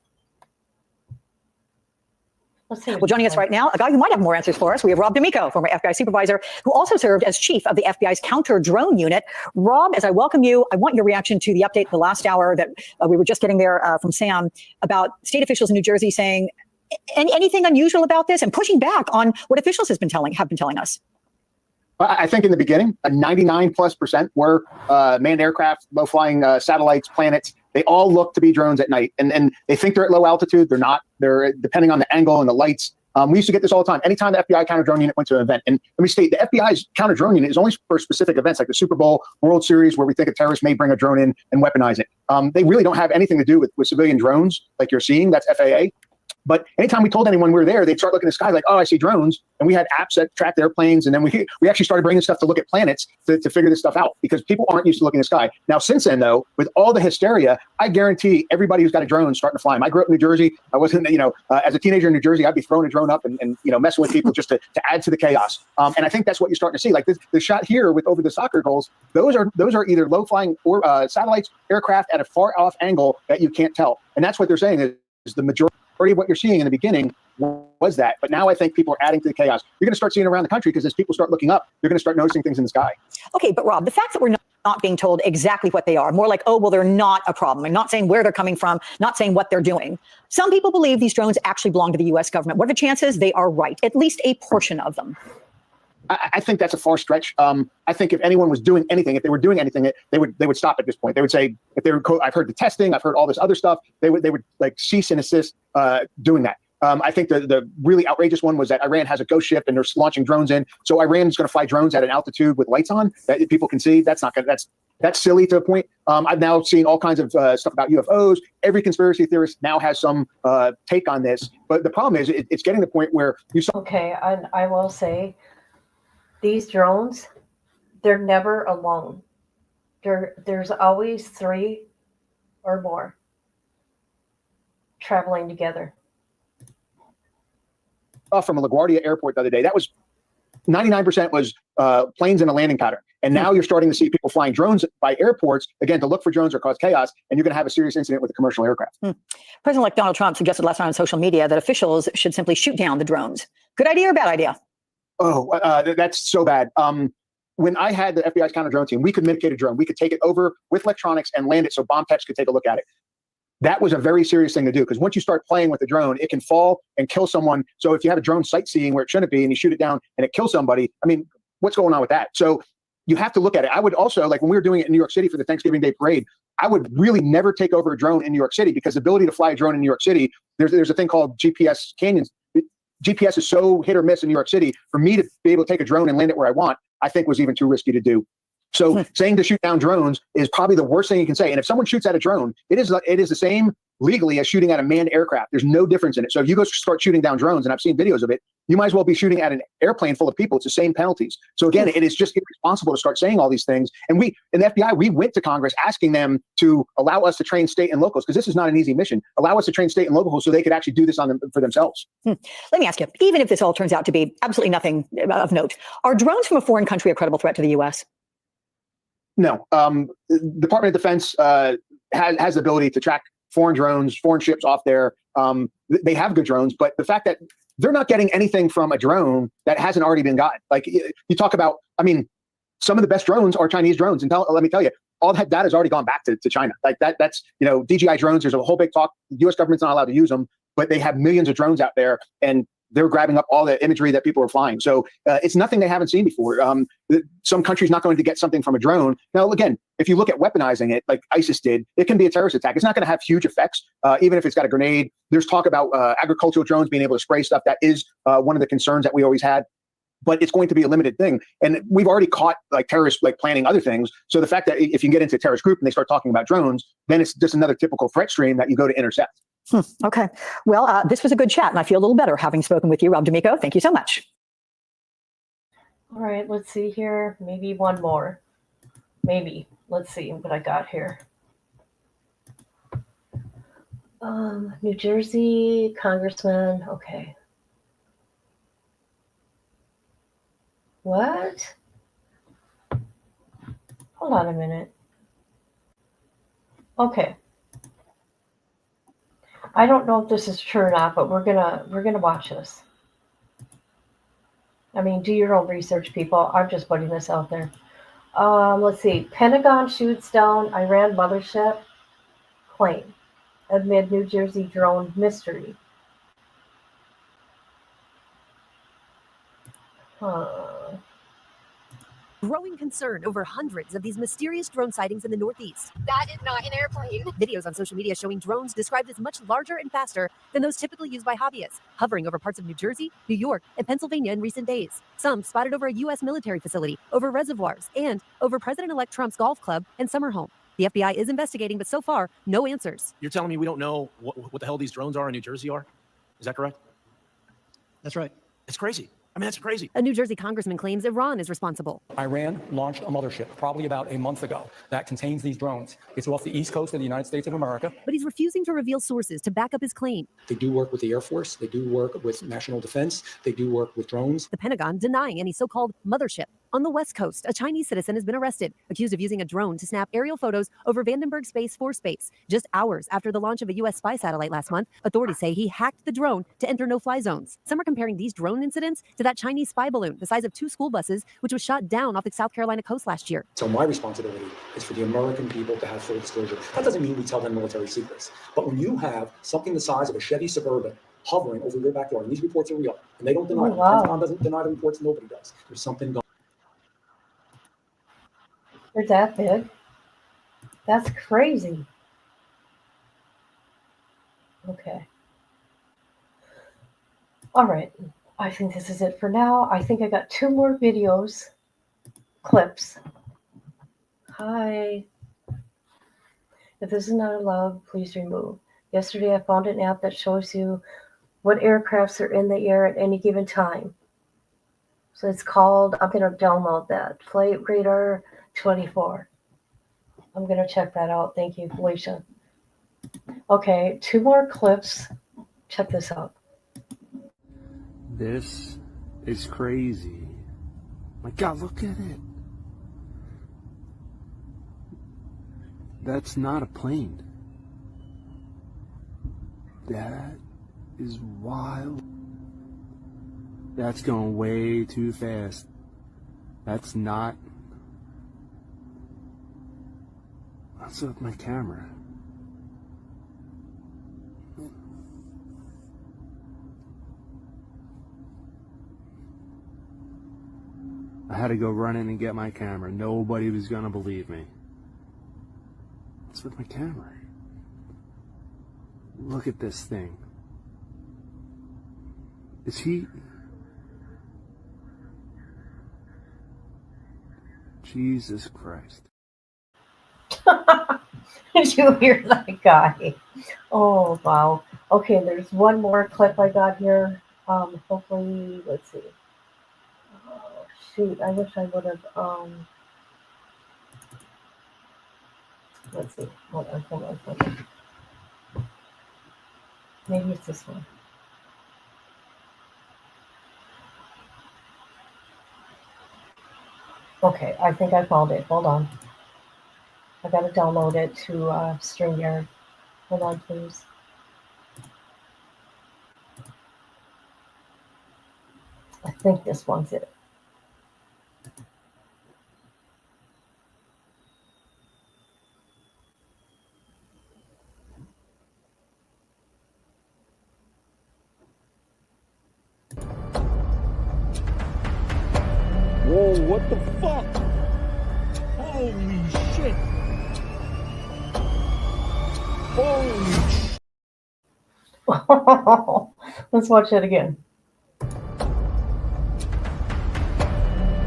Let's see. Well, joining us right now, a guy who might have more answers for us, we have Rob D'Amico, former FBI supervisor, who also served as chief of the FBI's counter-drone unit. Rob, as I welcome you, I want your reaction to the update the last hour that we were just getting there from Sam about state officials in New Jersey saying anything unusual about this and pushing back on what officials have been telling us. I think in the beginning, 99+% were manned aircraft, low-flying satellites, planets. They all look to be drones at night, and they think they're at low altitude. They're not. They're depending on the angle and the lights. We used to get this all the time. Anytime the FBI counter-drone unit went to an event, and let me state, the FBI's counter-drone unit is only for specific events like the Super Bowl, World Series, where we think a terrorist may bring a drone in and weaponize it. They really don't have anything to do with civilian drones like you're seeing. That's FAA. But anytime we told anyone we were there, they'd start looking at the sky like, oh, I see drones. And we had apps that tracked airplanes. And then we actually started bringing stuff to look at planets to figure this stuff out because people aren't used to looking at the sky. Now, since then, though, with all the hysteria, I guarantee everybody who's got a drone is starting to fly them. I grew up in New Jersey. I wasn't, as a teenager in New Jersey, I'd be throwing a drone up and messing with people just to add to the chaos. And I think that's what you're starting to see. Like the shot here with over the soccer goals, those are either low-flying or satellites, aircraft at a far-off angle that you can't tell. And that's what they're saying is the majority of what you're seeing in the beginning was that. But now I think people are adding to the chaos. You're going to start seeing around the country because as people start looking up, they're going to start noticing things in the sky. Okay, but Rob, the fact that we're not being told exactly what they are, more like, oh, well, they're not a problem. I'm not saying where they're coming from, not saying what they're doing. Some people believe these drones actually belong to the U.S. government. What are the chances they are right? At least a portion of them. I think that's a far stretch. I think if anyone was doing anything, if they were doing anything, they would stop at this point. They would say, if they were, I've heard the testing, I've heard all this other stuff. They would like cease and assist doing that. I think the really outrageous one was that Iran has a ghost ship and they're launching drones in. So Iran is going to fly drones at an altitude with lights on that people can see. That's not going to, that's silly to a point. I've now seen all kinds of stuff about UFOs. Every conspiracy theorist now has some take on this. But the problem is it's getting to the point where you saw. Okay, and I will say these drones, they're never alone. There's always 3 or more traveling together. From LaGuardia Airport the other day, that was 99% was planes in a landing pattern. And now you're starting to see people flying drones by airports, again, to look for drones or cause chaos, and you're going to have a serious incident with a commercial aircraft. President-elect Donald Trump suggested last night on social media that officials should simply shoot down the drones. Good idea or bad idea? Oh, that's so bad. When I had the FBI's counter drone team, we could mitigate a drone. We could take it over with electronics and land it so bomb techs could take a look at it. That was a very serious thing to do, because once you start playing with the drone, it can fall and kill someone. So if you have a drone sightseeing where it shouldn't be and you shoot it down and it kills somebody, I mean, what's going on with that? So you have to look at it. I would also, like when we were doing it in New York City for the Thanksgiving Day parade, I would really never take over a drone in New York City, because the ability to fly a drone in New York City, there's a thing called GPS canyons. GPS is so hit or miss in New York City. For me to be able to take a drone and land it where I want, I think was even too risky to do. So saying to shoot down drones is probably the worst thing you can say. And if someone shoots at a drone, it is the same legally as shooting at a manned aircraft. There's no difference in it. So if you go start shooting down drones, and I've seen videos of it, you might as well be shooting at an airplane full of people. It's the same penalties. So again, it is just irresponsible to start saying all these things. And we, in the FBI, we went to Congress asking them to allow us to train state and locals, because this is not an easy mission. Allow us to train state and locals so they could actually do this on them for themselves. Let me ask you, even if this all turns out to be absolutely nothing of note, are drones from a foreign country a credible threat to the U.S.? No. Department of Defense has the ability to track foreign drones, foreign ships off there. They have good drones, but the fact that they're not getting anything from a drone that hasn't already been gotten. Like you talk about, I mean, some of the best drones are Chinese drones. And let me tell you, all that data has already gone back to China. Like that's, DJI drones, there's a whole big talk. The US government's not allowed to use them, but they have millions of drones out there, and they're grabbing up all the imagery that people are flying. So it's nothing they haven't seen before. Some country's not going to get something from a drone. Now, again, if you look at weaponizing it, like ISIS did, it can be a terrorist attack. It's not going to have huge effects, even if it's got a grenade. There's talk about agricultural drones being able to spray stuff. That is one of the concerns that we always had. But it's going to be a limited thing. And we've already caught like terrorists like planning other things. So the fact that if you can get into a terrorist group and they start talking about drones, then it's just another typical threat stream that you go to intercept. Okay. Well, this was a good chat, and I feel a little better having spoken with you, Rob D'Amico. Thank you so much. All right, let's see here. Maybe one more. Maybe. Let's see what I got here. New Jersey Congressman. Okay. What? Hold on a minute. Okay. I don't know if this is true or not, but we're gonna watch this. I mean, do your own research, people. I'm just putting this out there. Let's see. Pentagon shoots down Iran mothership plane amid New Jersey drone mystery. Growing concern over hundreds of these mysterious drone sightings in the Northeast. That is not an airplane. Videos on social media showing drones described as much larger and faster than those typically used by hobbyists, hovering over parts of New Jersey, New York, and Pennsylvania in recent days. Some spotted over a U.S. military facility, over reservoirs, and over President-elect Trump's golf club and summer home. The FBI is investigating, but so far, no answers. You're telling me we don't know what the hell these drones are in New Jersey are? Is that correct? That's right. It's crazy. I mean, that's crazy. A New Jersey congressman claims Iran is responsible. Iran launched a mothership probably about a month ago that contains these drones. It's off the east coast of the United States of America. But he's refusing to reveal sources to back up his claim. They do work with the Air Force. They do work with national defense. They do work with drones. The Pentagon denying any so-called mothership. On the West Coast, a Chinese citizen has been arrested, accused of using a drone to snap aerial photos over Vandenberg Space Force Base. Just hours after the launch of a U.S. spy satellite last month, authorities say he hacked the drone to enter no-fly zones. Some are comparing these drone incidents to that Chinese spy balloon the size of 2 school buses, which was shot down off the South Carolina coast last year. So my responsibility is for the American people to have full disclosure. That doesn't mean we tell them military secrets. But when you have something the size of a Chevy Suburban hovering over your backyard, and these reports are real, and they don't deny them. Wow. Pentagon doesn't deny the reports, nobody does. There's something going on. They're that big. That's crazy. Okay. All right. I think this is it for now. I think I got 2 more videos, clips. Hi. If this is not allowed, please remove. Yesterday, I found an app that shows you what aircrafts are in the air at any given time. So it's called, I'm going to download that, Flight Radar 24. I'm going to check that out. Thank you, Felicia. Okay, 2 more clips. Check this out. This is crazy. My God, look at it. That's not a plane. That is wild. That's going way too fast. That's not. What's up with my camera? I had to go run in and get my camera. Nobody was gonna believe me. What's with my camera? Look at this thing. Is he... Jesus Christ. Did you hear that guy? Oh, wow. Okay, there's one more clip I got here. Hopefully, let's see. Oh, shoot, I wish I would have, let's see. Hold on. Maybe it's this one. Okay, I think I found it. Hold on. I gotta download it to StreamYard. Hold on, please. I think this one's it. Whoa, what the fuck? Holy shit. Holy Let's watch it again.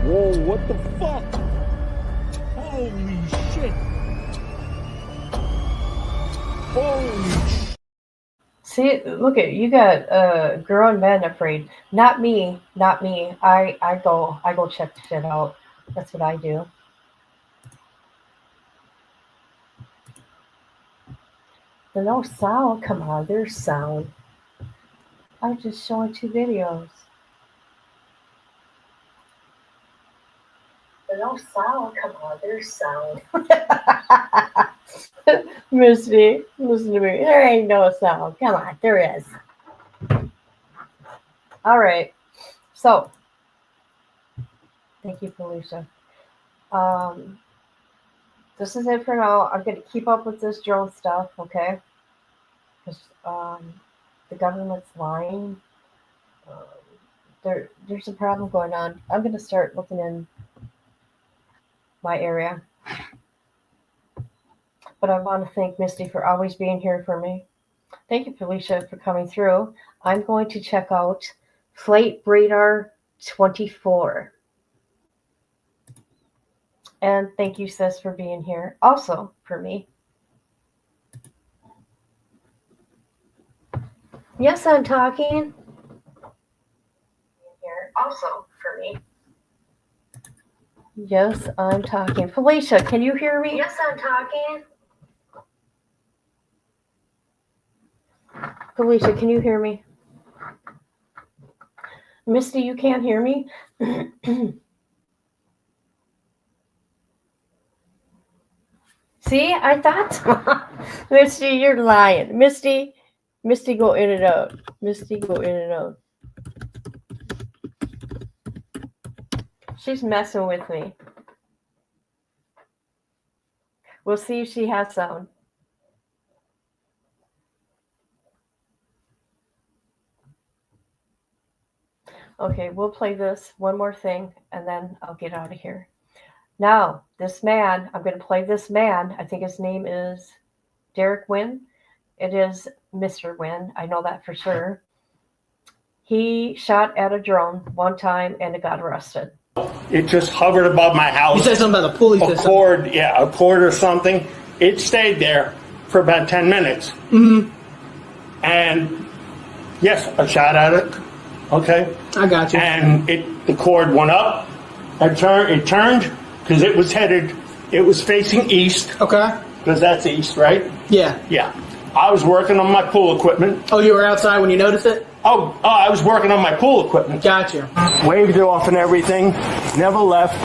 Whoa, what the fuck? Holy shit. Holy See, look at you got grown men afraid. Not me, not me. I go check the shit out. That's what I do. There's no sound. Come on, there's sound. I'm just showing 2 videos. There's no sound. Come on, there's sound. Misty, listen to me. There ain't no sound. Come on, there is. All right. So, thank you, Felicia. This is it for now. I'm going to keep up with this drone stuff, okay? Because the government's lying. There's a problem going on. I'm going to start looking in my area. But I want to thank Misty for always being here for me. Thank you, Felicia, for coming through. I'm going to check out Flight Radar 24. And thank you, sis, for being here. Also, for me. Yes, I'm talking. Here. Also, for me. Yes, I'm talking. Felicia, can you hear me? Yes, I'm talking. Felicia, can you hear me? Misty, you can't hear me? See, I thought Misty, you're lying. Misty, go in and out. Misty, go in and out. She's messing with me. We'll see if she has sound. Okay, we'll play this one more thing, and then I'll get out of here. Now, this man, I'm going to play this man. I think his name is Derek Wynn. It is Mr. Wynn. I know that for sure. He shot at a drone one time and it got arrested. It just hovered above my house. You said something about a pulley. A cord, yeah, a cord or something. It stayed there for about 10 minutes. Mm-hmm. And yes, I shot at it. Okay. I got you. And the cord went up. It turned because it was facing east. Okay. Because that's east, right? Yeah. Yeah. I was working on my pool equipment. Oh, you were outside when you noticed it? Oh, I was working on my pool equipment. Gotcha. Waved it off and everything. Never left.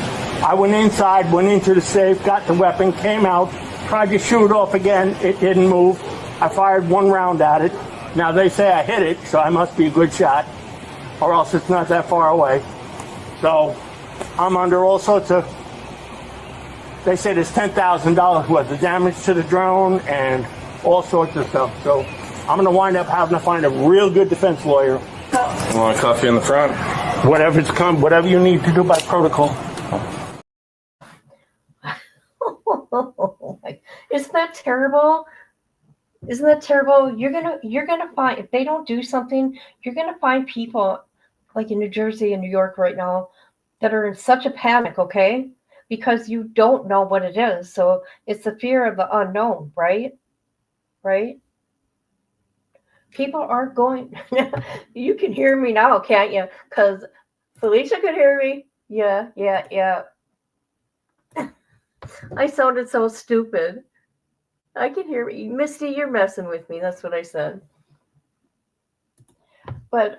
I went inside, went into the safe, got the weapon, came out, tried to shoot it off again. It didn't move. I fired one round at it. Now they say I hit it, so I must be a good shot, or else it's not that far away. So I'm under all sorts of, they say there's $10,000 worth of damage to the drone and all sorts of stuff. So I'm going to wind up having to find a real good defense lawyer. You want coffee in the front? Whatever you need to do by protocol. Isn't that terrible? Isn't that terrible? You're gonna find, if they don't do something, you're gonna find people like in New Jersey and New York right now that are in such a panic, okay? Because you don't know what it is. So it's the fear of the unknown, right? Right? People are going, you can hear me now, can't you? Because Felicia could hear me. Yeah. I sounded so stupid. I can hear me. Misty, you're messing with me. That's what I said. But,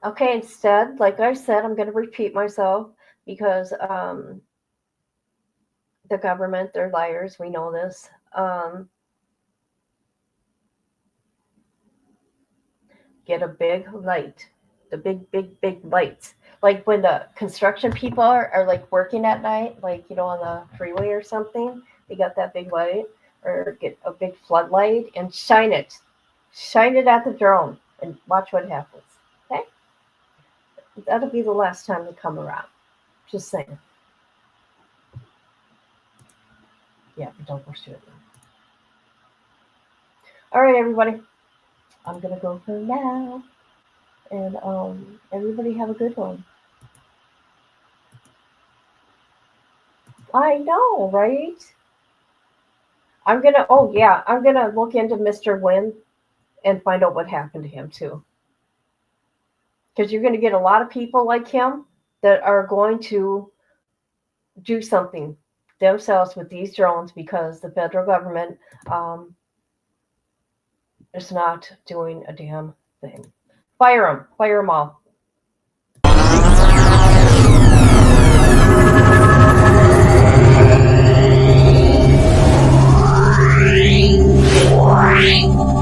okay, instead, like I said, I'm going to repeat myself because the government, they're liars. We know this. Get a big light. The big lights. Like when the construction people are like working at night, like, you know, on the freeway or something, they got that big light, or get a big floodlight and shine it at the drone and watch what happens. Okay. That'll be the last time they come around. Just saying. Yeah, but don't pursue it. All right, everybody. I'm going to go for now. And everybody have a good one. I know, right? I'm gonna look into Mr. Wynn and find out what happened to him too. Because you're gonna get a lot of people like him that are going to do something themselves with these drones because the federal government is not doing a damn thing. Fire them all. Ring.